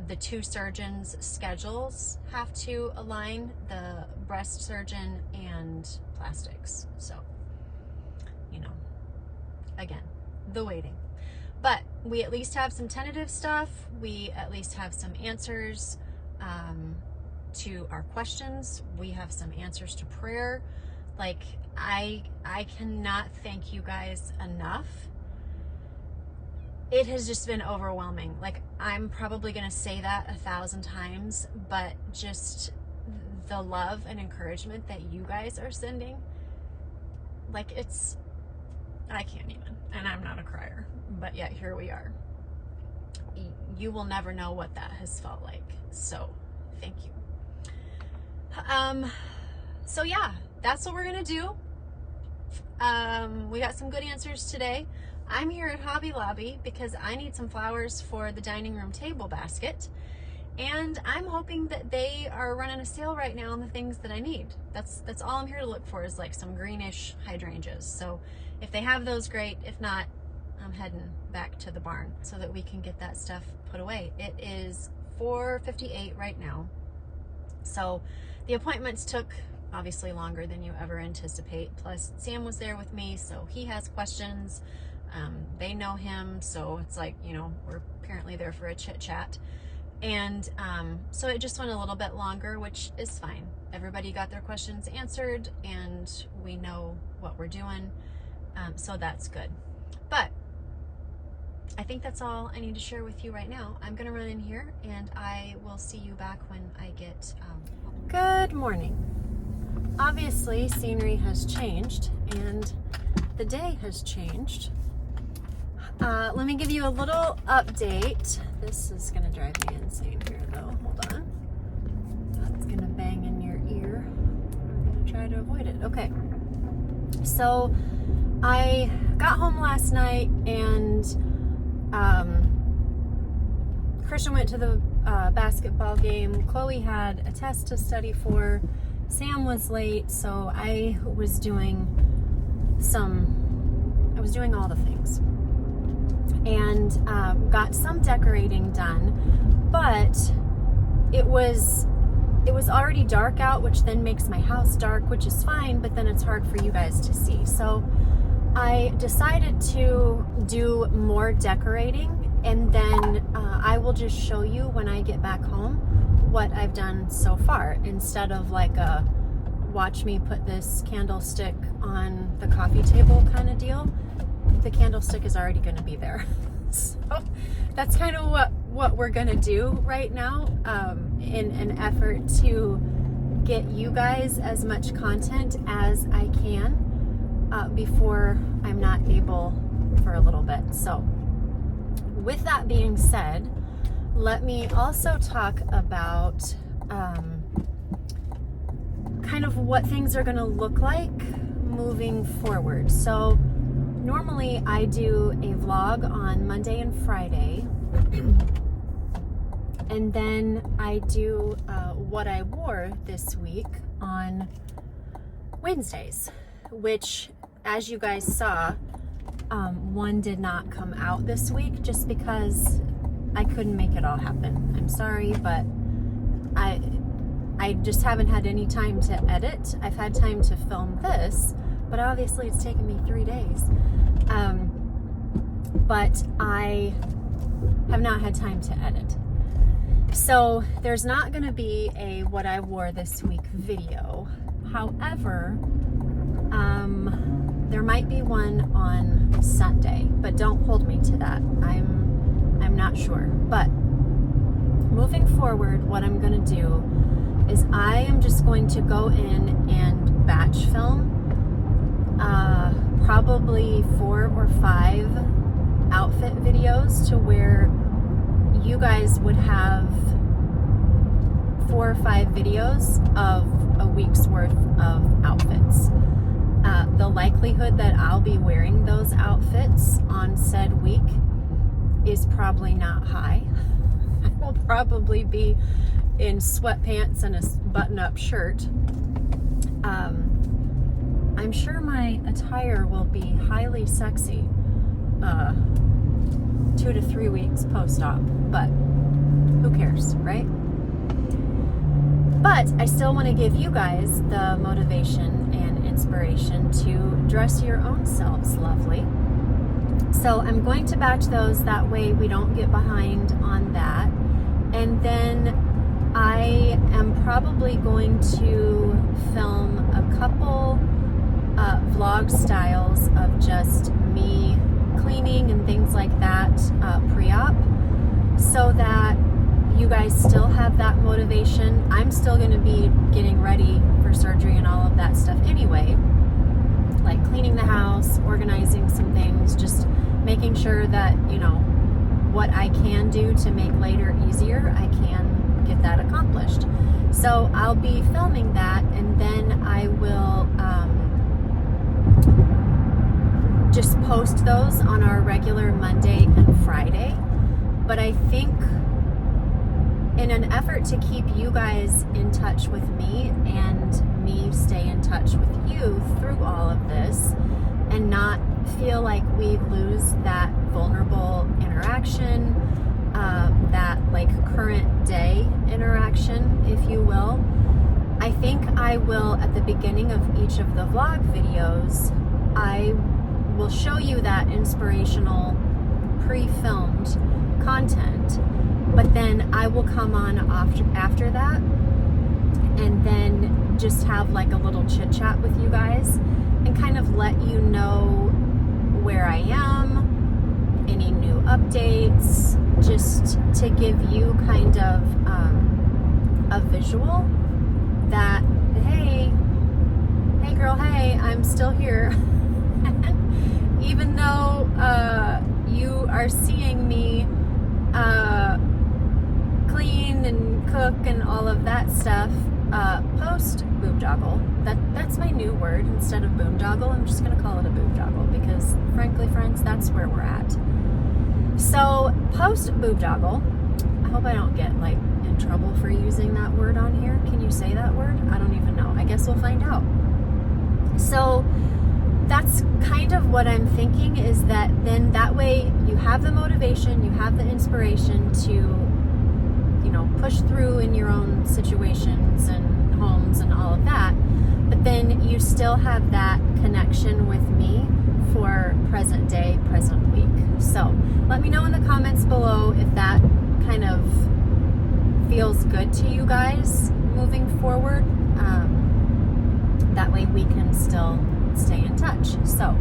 the two surgeons' schedules have to align, the breast surgeon and Plastics. So, you know, again, the waiting. But we at least have some tentative stuff. We at least have some answers to our questions. We have some answers to prayer. Like, I cannot thank you guys enough. It has just been overwhelming. Like, I'm probably gonna say that 1,000 times, but just the love and encouragement that you guys are sending, like, it's, I can't even, and I'm not a crier, but yet here we are. You will never know what that has felt like. So thank you. So yeah, that's what we're gonna do. We got some good answers today. I'm here at Hobby Lobby because I need some flowers for the dining room table basket, and I'm hoping that they are running a sale right now on the things that I need. That's all I'm here to look for, is like some greenish hydrangeas. So if they have those, great. If not, I'm heading back to the barn so that we can get that stuff put away. It is 4:58 right now. So the appointments took obviously longer than you ever anticipate. Plus Sam was there with me, so he has questions. They know him, so it's like, you know, we're apparently there for a chit chat. And so it just went a little bit longer, which is fine. Everybody got their questions answered and we know what we're doing. So that's good. But I think that's all I need to share with you right now. I'm gonna run in here and I will see you back when I get Good morning. Obviously scenery has changed and the day has changed. Let me give you a little update. This is gonna drive me insane here though. Hold on. That's gonna bang in your ear. We're gonna try to avoid it. Okay. So I got home last night and Christian went to the basketball game. Chloe had a test to study for. Sam was late, so I was doing all the things. And got some decorating done, but it was already dark out, which then makes my house dark, which is fine, but then it's hard for you guys to see. So I decided to do more decorating, and then I will just show you when I get back home what I've done so far, instead of like a watch me put this candlestick on the coffee table kind of deal. The candlestick is already going to be there. So that's kind of what we're going to do right now, in an effort to get you guys as much content as I can before I'm not able for a little bit. So with that being said, let me also talk about kind of what things are going to look like moving forward. So normally I do a vlog on Monday and Friday, and then I do what I wore this week on Wednesdays, which, as you guys saw, one did not come out this week just because I couldn't make it all happen. I'm sorry, but I just haven't had any time to edit. I've had time to film this, but obviously it's taken me 3 days. But I have not had time to edit. So there's not going to be a what I wore this week video. However, there might be one on Sunday, but don't hold me to that. I'm not sure. But moving forward, what I'm going to do is I am just going to go in and batch film probably 4 or 5 outfit videos to where you guys would have 4 or 5 videos of a week's worth of outfits. The likelihood that I'll be wearing those outfits on said week is probably not high. I will probably be in sweatpants and a button-up shirt. I'm sure my attire will be highly sexy 2 to 3 weeks post-op, but who cares, right? But I still want to give you guys the motivation and inspiration to dress your own selves lovely. So I'm going to batch those, that way we don't get behind on that. And then I am probably going to film a couple vlog styles of just me cleaning and things like that pre-op, so that you guys still have that motivation. I'm still going to be getting ready for surgery and all of that stuff anyway, like cleaning the house, organizing some things, just making sure that, you know, what I can do to make later easier, I can get that accomplished. So I'll be filming that, and then I will just post those on our regular Monday and Friday. But I think in an effort to keep you guys in touch with me and me stay in touch with you through all of this, and not feel like we lose that vulnerable interaction, that like current day interaction, if you will, I think I will, at the beginning of each of the vlog videos, I will show you that inspirational pre-filmed content, but then I will come on after that and then just have like a little chit chat with you guys and kind of let you know where I am, any new updates, just to give you kind of a visual that, hey girl, hey, I'm still here. Even though you are seeing me clean and cook and all of that stuff post boondoggle. That's my new word. Instead of boondoggle, I'm just gonna call it a boondoggle, because frankly, friends, that's where we're at. So post boondoggle, I hope I don't get like in trouble for using that word on here. Can you say that word? I don't even know. I guess we'll find out. So that's kind of what I'm thinking, is that then that way you have the motivation, you have the inspiration to, you know, push through in your own situations and homes and all of that, but then you still have that connection with me for present day, present week. So let me know in the comments below if that kind of feels good to you guys moving forward. That way we can still stay in touch. So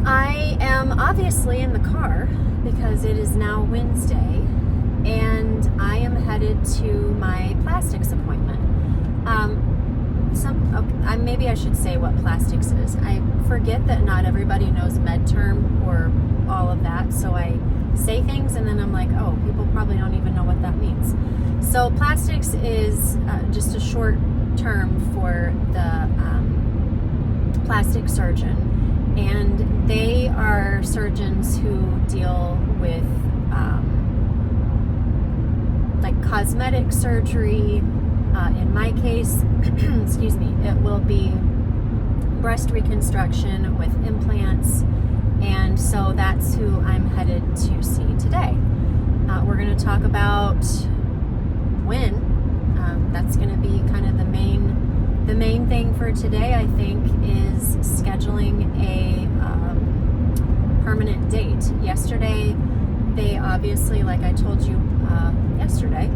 I am obviously in the car because it is now Wednesday, and I am headed to my plastics appointment. Maybe I should say what plastics is. I forget that not everybody knows med term or all of that, so I say things and then I'm like, oh, people probably don't even know what that means. So plastics is just a short term for the plastic surgeon, and they are surgeons who deal with like cosmetic surgery. In my case, excuse me, it will be breast reconstruction with implants, and so that's who I'm headed to see today. We're going to talk about when. That's going to be kind of the main thing for today, I think, is scheduling a permanent date. Yesterday, they obviously, like I told you yesterday,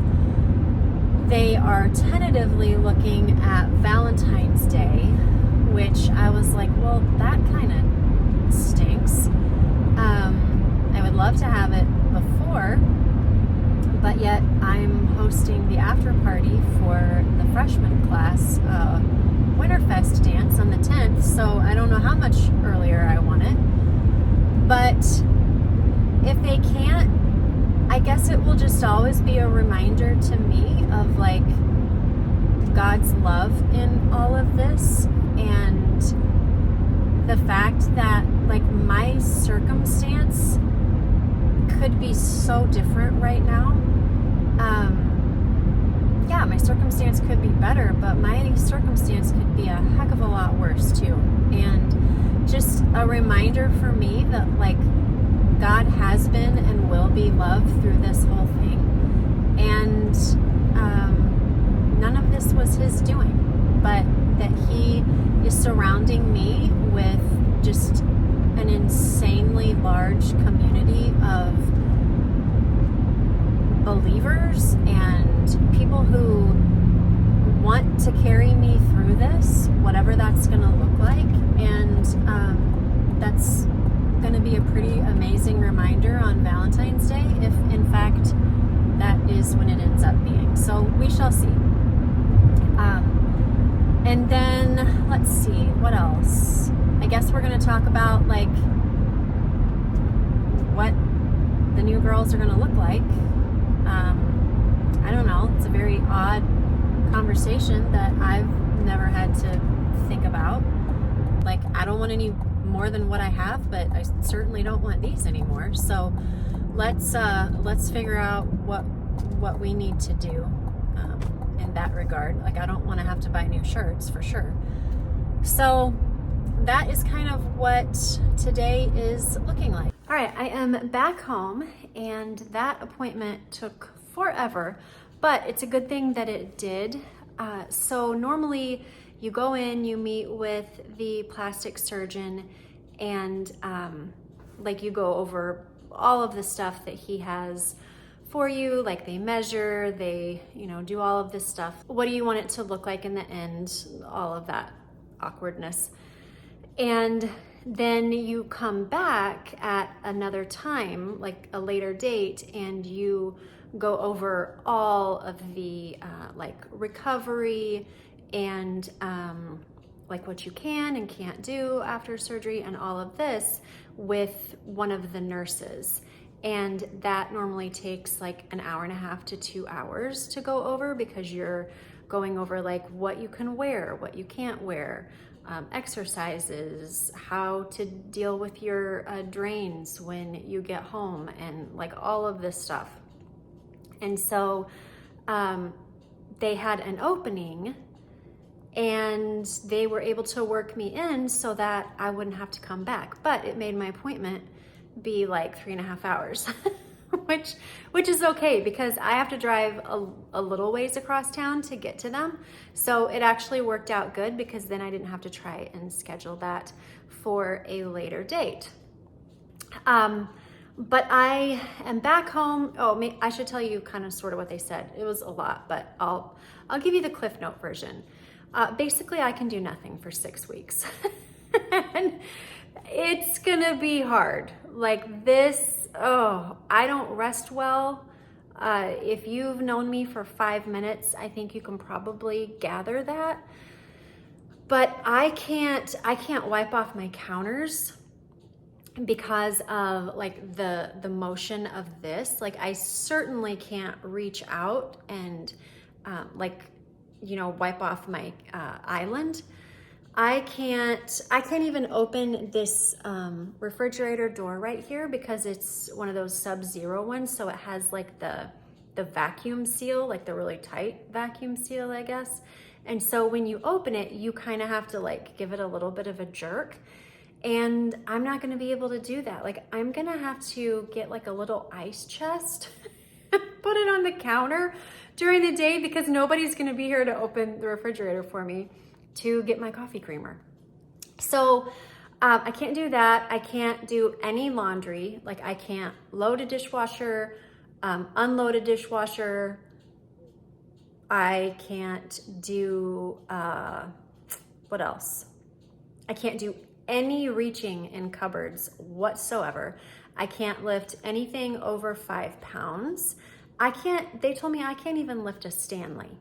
they are tentatively looking at Valentine's Day, which I was like, well, that kind of stinks. I would love to have it before, but yet I'm hosting the after party for the freshman class Winterfest dance on the 10th, so I don't know how much earlier I want it. But if they can't, I guess it will just always be a reminder to me of like God's love in all of this, and the fact that like my circumstance could be so different right now. Yeah, my circumstance could be better, but my circumstance could be a heck of a lot worse too. And just a reminder for me that like God has been and will be love through this whole thing. And none of this was his doing, but that he is surrounding me with just an insanely large community of believers and people who want to carry me through this, whatever that's going to look like. And that's going to be a pretty amazing reminder on Valentine's Day, if in fact that is when it ends up being. So we shall see. And then let's see, what else? I guess we're going to talk about like what the new girls are going to look like. I don't know. It's a very odd conversation that I've never had to think about. Like, I don't want any more than what I have, but I certainly don't want these anymore. So let's figure out what we need to do in that regard. Like, I don't want to have to buy new shirts for sure. So that is kind of what today is looking like. All right, I am back home, and that appointment took forever, but it's a good thing that it did. So normally you go in, you meet with the plastic surgeon, and like you go over all of the stuff that he has for you. Like they measure, they do all of this stuff. What do you want it to look like in the end? All of that awkwardness. And then you come back at another time, like a later date, and you go over all of the like recovery and like what you can and can't do after surgery and all of this with one of the nurses. And that normally takes like an hour and a half to 2 hours to go over, because you're going over like what you can wear, what you can't wear, exercises, how to deal with your drains when you get home, and like all of this stuff. And so they had an opening, and they were able to work me in so that I wouldn't have to come back. But it made my appointment be like 3.5 hours, which is okay, because I have to drive a little ways across town to get to them. So it actually worked out good, because then I didn't have to try and schedule that for a later date. But I am back home. Oh, I should tell you kind of sort of what they said. It was a lot, but I'll give you the Cliff Note version. Basically, I can do nothing for 6 weeks. And it's gonna be hard. Like this, I don't rest well. If you've known me for 5 minutes, I think you can probably gather that. But I can't wipe off my counters because of like the motion of this. Like I certainly can't reach out and wipe off my island. I can't even open this refrigerator door right here, because it's one of those sub-zero ones. So it has like the vacuum seal, like the really tight vacuum seal, I guess. And so when you open it, you kind of have to like give it a little bit of a jerk. And I'm not gonna be able to do that. Like I'm gonna have to get like a little ice chest, put it on the counter during the day, because nobody's gonna be here to open the refrigerator for me to get my coffee creamer. So I can't do that. I can't do any laundry. Like I can't load a dishwasher, unload a dishwasher. I can't do, what else? I can't do any reaching in cupboards whatsoever. I can't lift anything over 5 pounds. They told me I can't even lift a Stanley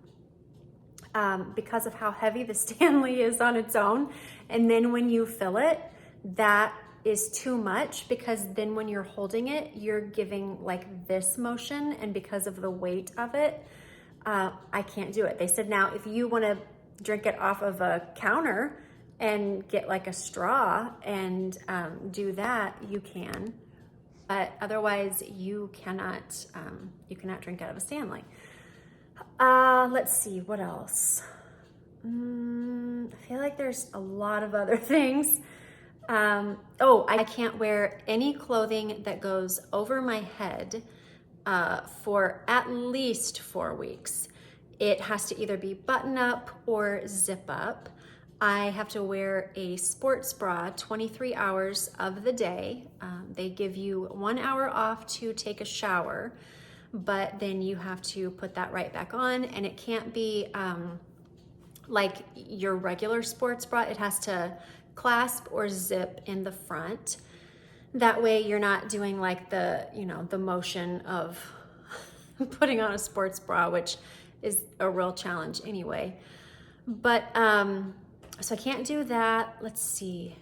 because of how heavy the Stanley is on its own. And then when you fill it, that is too much, because then when you're holding it, you're giving like this motion, and because of the weight of it, I can't do it. They said, now if you want to drink it off of a counter and get like a straw and do that, you can, but otherwise you cannot drink out of a Stanley. Let's see, what else? I feel like there's a lot of other things. I can't wear any clothing that goes over my head for at least 4 weeks. It has to either be button up or zip up. I have to wear a sports bra 23 hours of the day. They give you 1 hour off to take a shower, but then you have to put that right back on, and it can't be like your regular sports bra. It has to clasp or zip in the front. That way you're not doing like the motion of putting on a sports bra, which is a real challenge anyway. But so I can't do that. Let's see.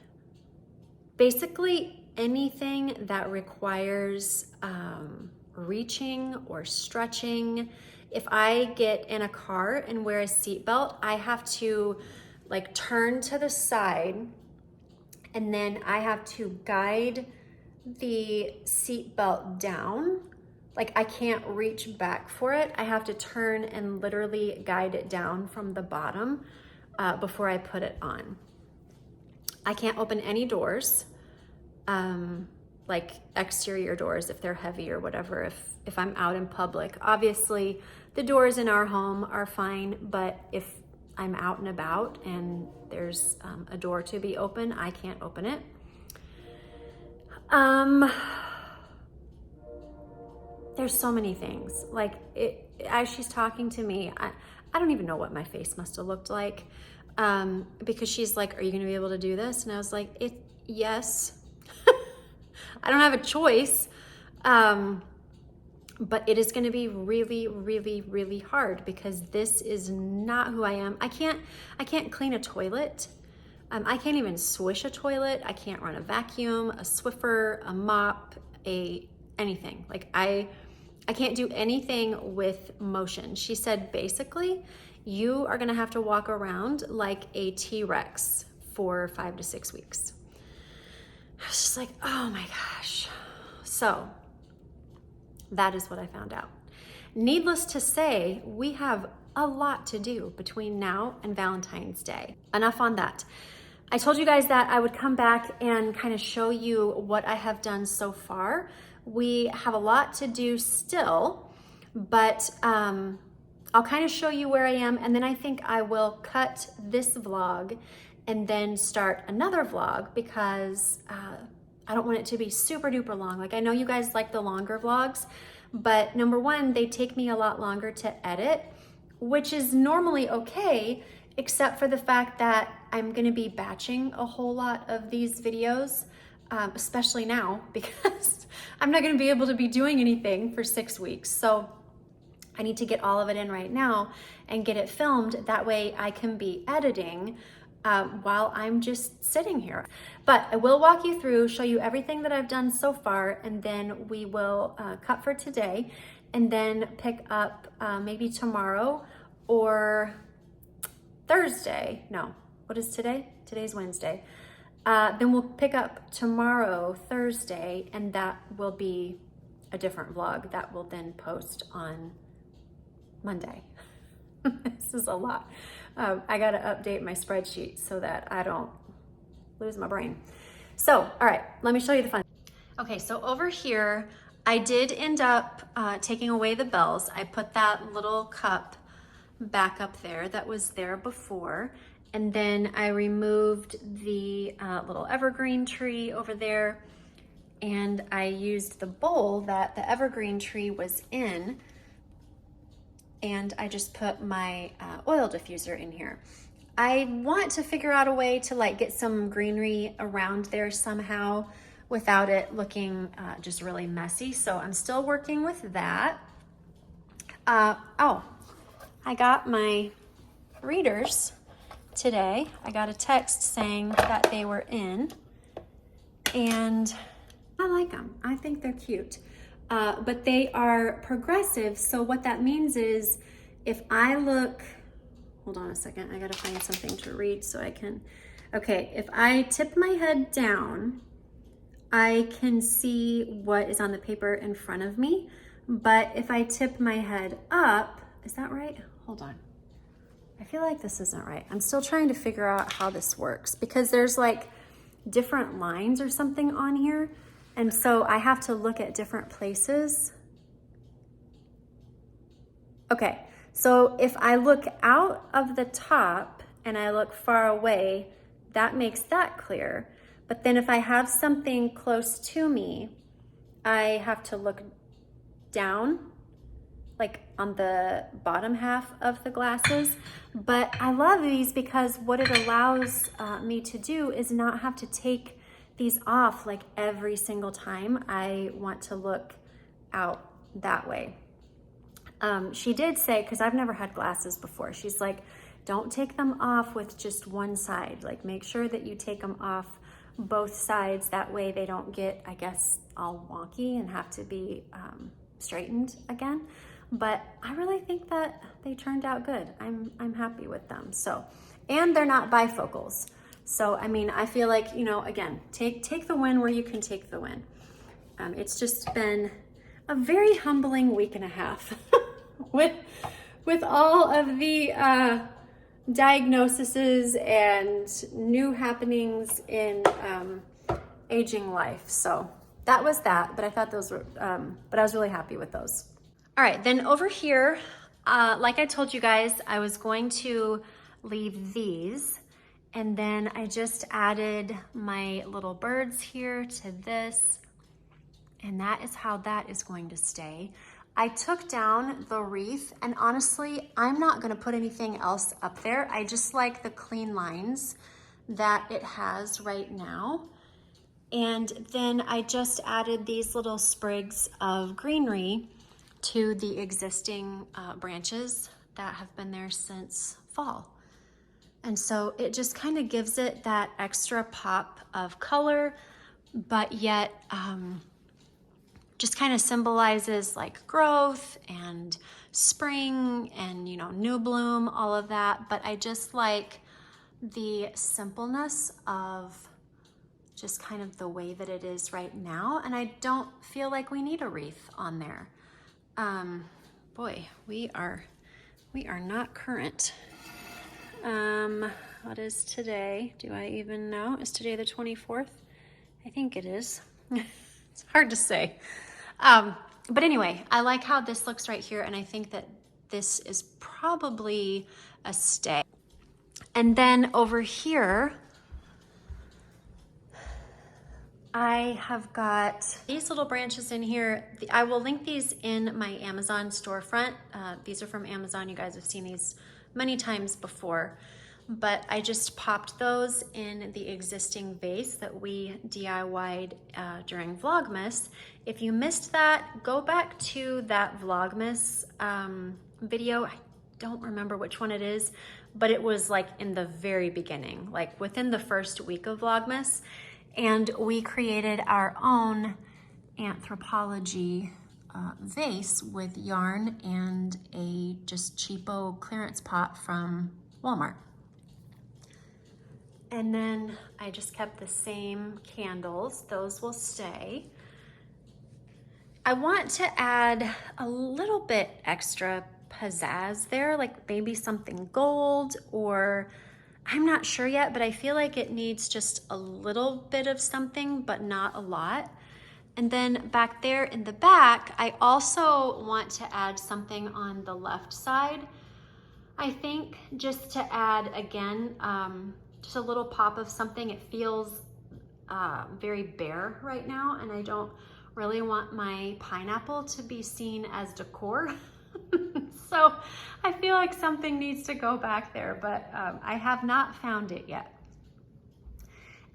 Basically anything that requires reaching or stretching. If I get in a car and wear a seatbelt, I have to like turn to the side, and then I have to guide the seatbelt down. Like I can't reach back for it. I have to turn and literally guide it down from the bottom before I put it on. I can't open any doors, like exterior doors if they're heavy or whatever, if I'm out in public. Obviously, the doors in our home are fine, but if I'm out and about and there's a door to be open, I can't open it. There's so many things. Like as she's talking to me, I don't even know what my face must have looked like, because she's like, "Are you going to be able to do this?" And I was like, yes. I don't have a choice. But it is going to be really, really, really hard, because this is not who I am. I can't clean a toilet. I can't even swish a toilet. I can't run a vacuum, a Swiffer, a mop, anything. Like I can't do anything with motion. She said, basically, you are going to have to walk around like a T-Rex for 5 to 6 weeks. I was just like, oh my gosh. So that is what I found out. Needless to say, we have a lot to do between now and Valentine's Day. Enough on that. I told you guys that I would come back and kind of show you what I have done so far. We have a lot to do still, but I'll kind of show you where I am, and then I think I will cut this vlog and then start another vlog, because I don't want it to be super duper long. Like I know you guys like the longer vlogs, but number one, they take me a lot longer to edit, which is normally okay, except for the fact that I'm gonna be batching a whole lot of these videos, especially now, because I'm not gonna be able to be doing anything for 6 weeks. So I need to get all of it in right now and get it filmed. That way I can be editing while I'm just sitting here. But I will walk you through, show you everything that I've done so far, and then we will cut for today, and then pick up maybe tomorrow or Thursday. No, what is today? Today's Wednesday. Then we'll pick up tomorrow, Thursday, and that will be a different vlog that will then post on Monday. This is a lot. I got to update my spreadsheet so that I don't lose my brain. So, all right, let me show you the fun. Okay, so over here, I did end up taking away the bells. I put that little cup back up there that was there before. And then I removed the little evergreen tree over there. And I used the bowl that the evergreen tree was in, and I just put my oil diffuser in here. I want to figure out a way to like get some greenery around there somehow without it looking just really messy. So I'm still working with that. Oh, I got my readers today. I got a text saying that they were in, and I like them. I think they're cute. But they are progressive, so what that means is if I look, hold on a second, I gotta find something to read so I can, okay, if I tip my head down, I can see what is on the paper in front of me, but if I tip my head up, is that right? Hold on. I feel like this isn't right. I'm still trying to figure out how this works because there's like different lines or something on here. And so I have to look at different places. Okay, so if I look out of the top and I look far away, that makes that clear. But then if I have something close to me, I have to look down, like on the bottom half of the glasses. But I love these because what it allows me to do is not have to take these off like every single time I want to look out that way. She did say, because I've never had glasses before, she's like, don't take them off with just one side. Like make sure that you take them off both sides. That way they don't get, I guess, all wonky and have to be straightened again. But I really think that they turned out good. I'm happy with them. So, and they're not bifocals. So, I mean, I feel like, you know, again, take the win where you can take the win. It's just been a very humbling week and a half with all of the diagnoses and new happenings in aging life. So that was that, but I thought those were, but I was really happy with those. All right, then over here, like I told you guys, I was going to leave these, and then I just added my little birds here to this, and that is how that is going to stay. I took down the wreath, and honestly, I'm not gonna put anything else up there. I just like the clean lines that it has right now. And then I just added these little sprigs of greenery to the existing branches that have been there since fall. And so it just kind of gives it that extra pop of color, but yet just kind of symbolizes like growth and spring and, you know, new bloom, all of that. But I just like the simpleness of just kind of the way that it is right now. And I don't feel like we need a wreath on there. Boy, we are not current. What is today? Do I even know? Is today the 24th? I think it is. It's hard to say. But anyway, I like how this looks right here, and I think that this is probably a stay. And then over here, I have got these little branches in here. I will link these in my Amazon storefront. These are from Amazon. You guys have seen these many times before, but I just popped those in the existing vase that we DIY'd during Vlogmas. If you missed that, go back to that Vlogmas video. I don't remember which one it is, but it was like in the very beginning, like within the first week of Vlogmas. And we created our own anthropology vase with yarn and a just cheapo clearance pot from Walmart. And then I just kept the same candles. Those will stay. I want to add a little bit extra pizzazz there, like maybe something gold, or I'm not sure yet, but I feel like it needs just a little bit of something, but not a lot. And then back there in the back, I also want to add something on the left side. I think just to add, again, just a little pop of something. It feels very bare right now, and I don't really want my pineapple to be seen as decor. So I feel like something needs to go back there, but I have not found it yet.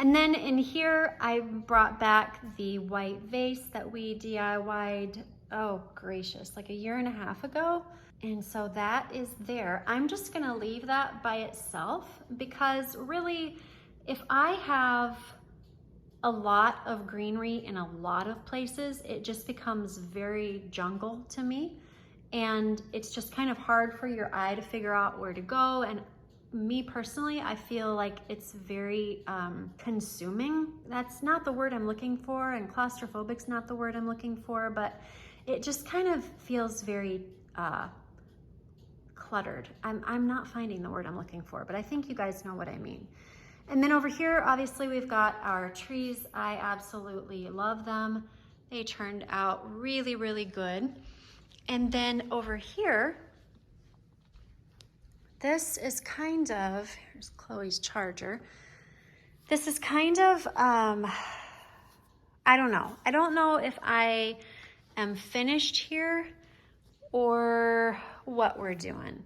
And then in here, I brought back the white vase that we DIY'd, oh gracious, like 1.5 years ago. And so that is there. I'm just gonna leave that by itself because really, if I have a lot of greenery in a lot of places, it just becomes very jungle to me. And it's just kind of hard for your eye to figure out where to go. And me personally, I feel like it's very consuming. That's not the word I'm looking for, and claustrophobic's not the word I'm looking for, but it just kind of feels very cluttered. I'm not finding the word I'm looking for, but I think you guys know what I mean. And then over here, obviously we've got our trees. I absolutely love them. They turned out really, really good. And then over here, this is kind of, here's Chloe's charger. This is kind of, I don't know. I don't know if I am finished here or what we're doing.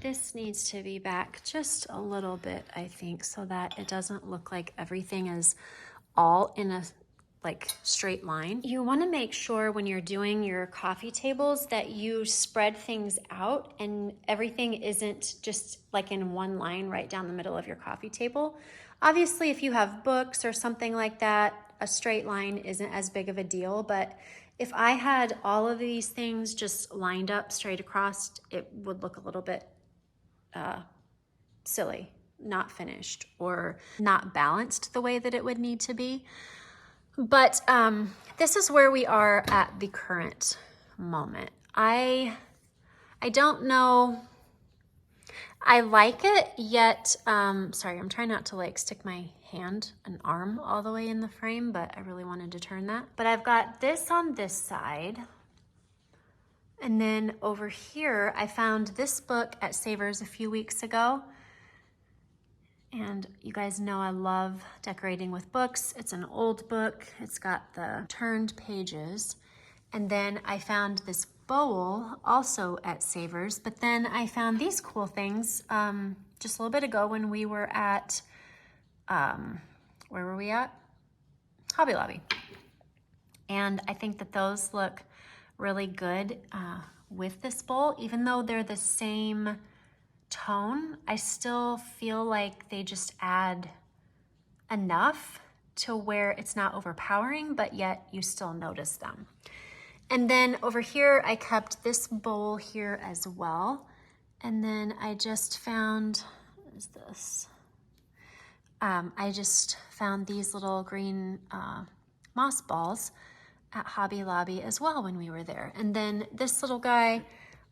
This needs to be back just a little bit, I think, so that it doesn't look like everything is all in a straight line. You want to make sure when you're doing your coffee tables that you spread things out and everything isn't just like in one line right down the middle of your coffee table. Obviously, if you have books or something like that, a straight line isn't as big of a deal, but if I had all of these things just lined up straight across, it would look a little bit silly, not finished, or not balanced the way that it would need to be. But this is where we are at the current moment. I don't know. I like it, yet, sorry, I'm trying not to stick my hand and arm all the way in the frame, but I really wanted to turn that. But I've got this on this side. And then over here, I found this book at Savers a few weeks ago. And you guys know I love decorating with books. It's an old book. It's got the turned pages. And then I found this bowl also at Savers, but then I found these cool things just a little bit ago when we were at, where were we at? Hobby Lobby. And I think that those look really good with this bowl. Even though they're the same tone, I still feel like they just add enough to where it's not overpowering, but yet you still notice them. And then over here, I kept this bowl here as well. And then I just found, what is this? I just found these little green moss balls at Hobby Lobby as well when we were there. And then this little guy,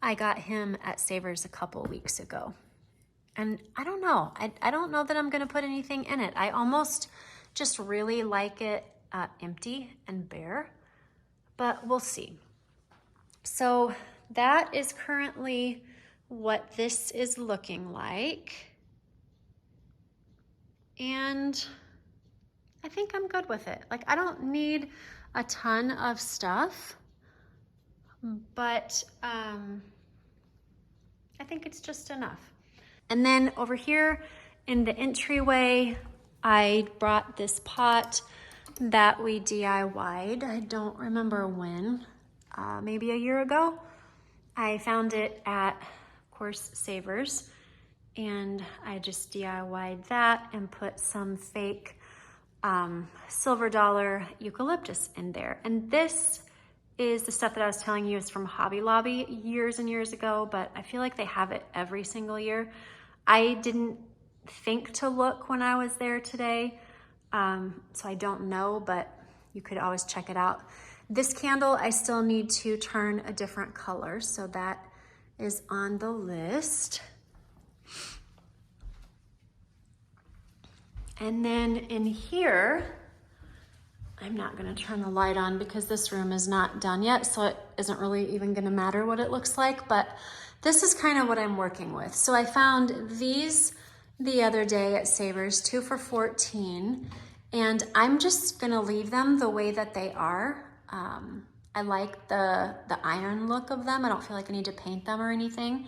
I got him at Savers a couple weeks ago. And I don't know. I don't know that I'm gonna put anything in it. I almost just really like it empty and bare, but we'll see. So that is currently what this is looking like. And I think I'm good with it. I don't need a ton of stuff, but I think it's just enough. And then over here in the entryway, I brought this pot that we DIY'd. I don't remember when, maybe a year ago. I found it at, of course, Savers, and I just DIY'd that and put some fake silver dollar eucalyptus in there. And this is the stuff that I was telling you is from Hobby Lobby years and years ago, but I feel like they have it every single year. I didn't think to look when I was there today, so I don't know, but you could always check it out. This candle, I still need to turn a different color, so that is on the list. And then in here, I'm not gonna turn the light on because this room is not done yet, so it isn't really even gonna matter what it looks like, but this is kind of what I'm working with. So I found these the other day at Savers, 2 for $14, and I'm just gonna leave them the way that they are. I like the iron look of them. I don't feel like I need to paint them or anything.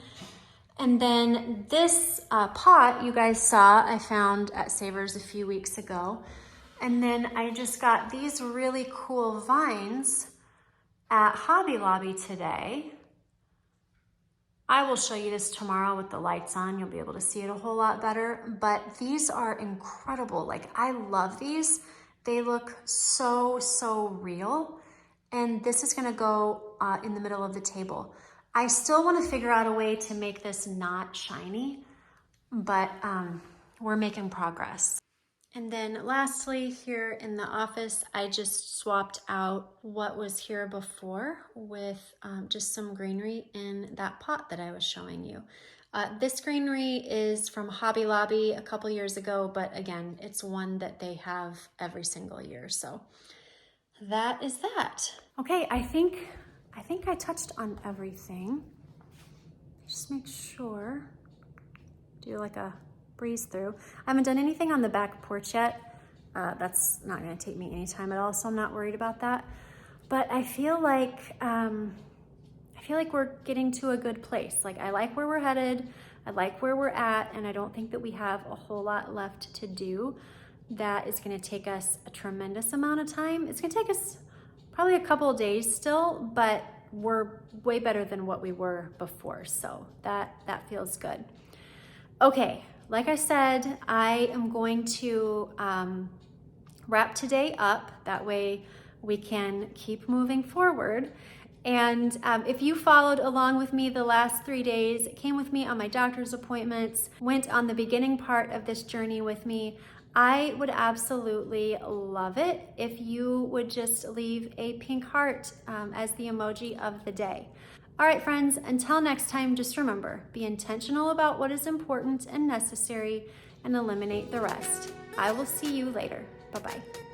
And then this pot you guys saw I found at Savers a few weeks ago. And then I just got these really cool vines at Hobby Lobby today. I will show you this tomorrow with the lights on. You'll be able to see it a whole lot better, but these are incredible. I love these. They look so, so real. And this is gonna go in the middle of the table. I still wanna figure out a way to make this not shiny, but we're making progress. And then lastly, here in the office, I just swapped out what was here before with just some greenery in that pot that I was showing you. This greenery is from Hobby Lobby a couple years ago, but again, it's one that they have every single year. So that is that. Okay, I think I touched on everything. Just make sure. Do like a breeze through. I haven't done anything on the back porch yet. That's not gonna take me any time at all, so I'm not worried about that. But I feel like we're getting to a good place. Like, I like where we're headed, I like where we're at, and I don't think that we have a whole lot left to do that is gonna take us a tremendous amount of time. It's gonna take us probably a couple of days still, but we're way better than what we were before, so that feels good. Okay, like I said, I am going to wrap today up. That way we can keep moving forward. And if you followed along with me the last 3 days, came with me on my doctor's appointments, went on the beginning part of this journey with me, I would absolutely love it if you would just leave a pink heart as the emoji of the day. All right, friends, until next time, just remember, be intentional about what is important and necessary and eliminate the rest. I will see you later. Bye-bye.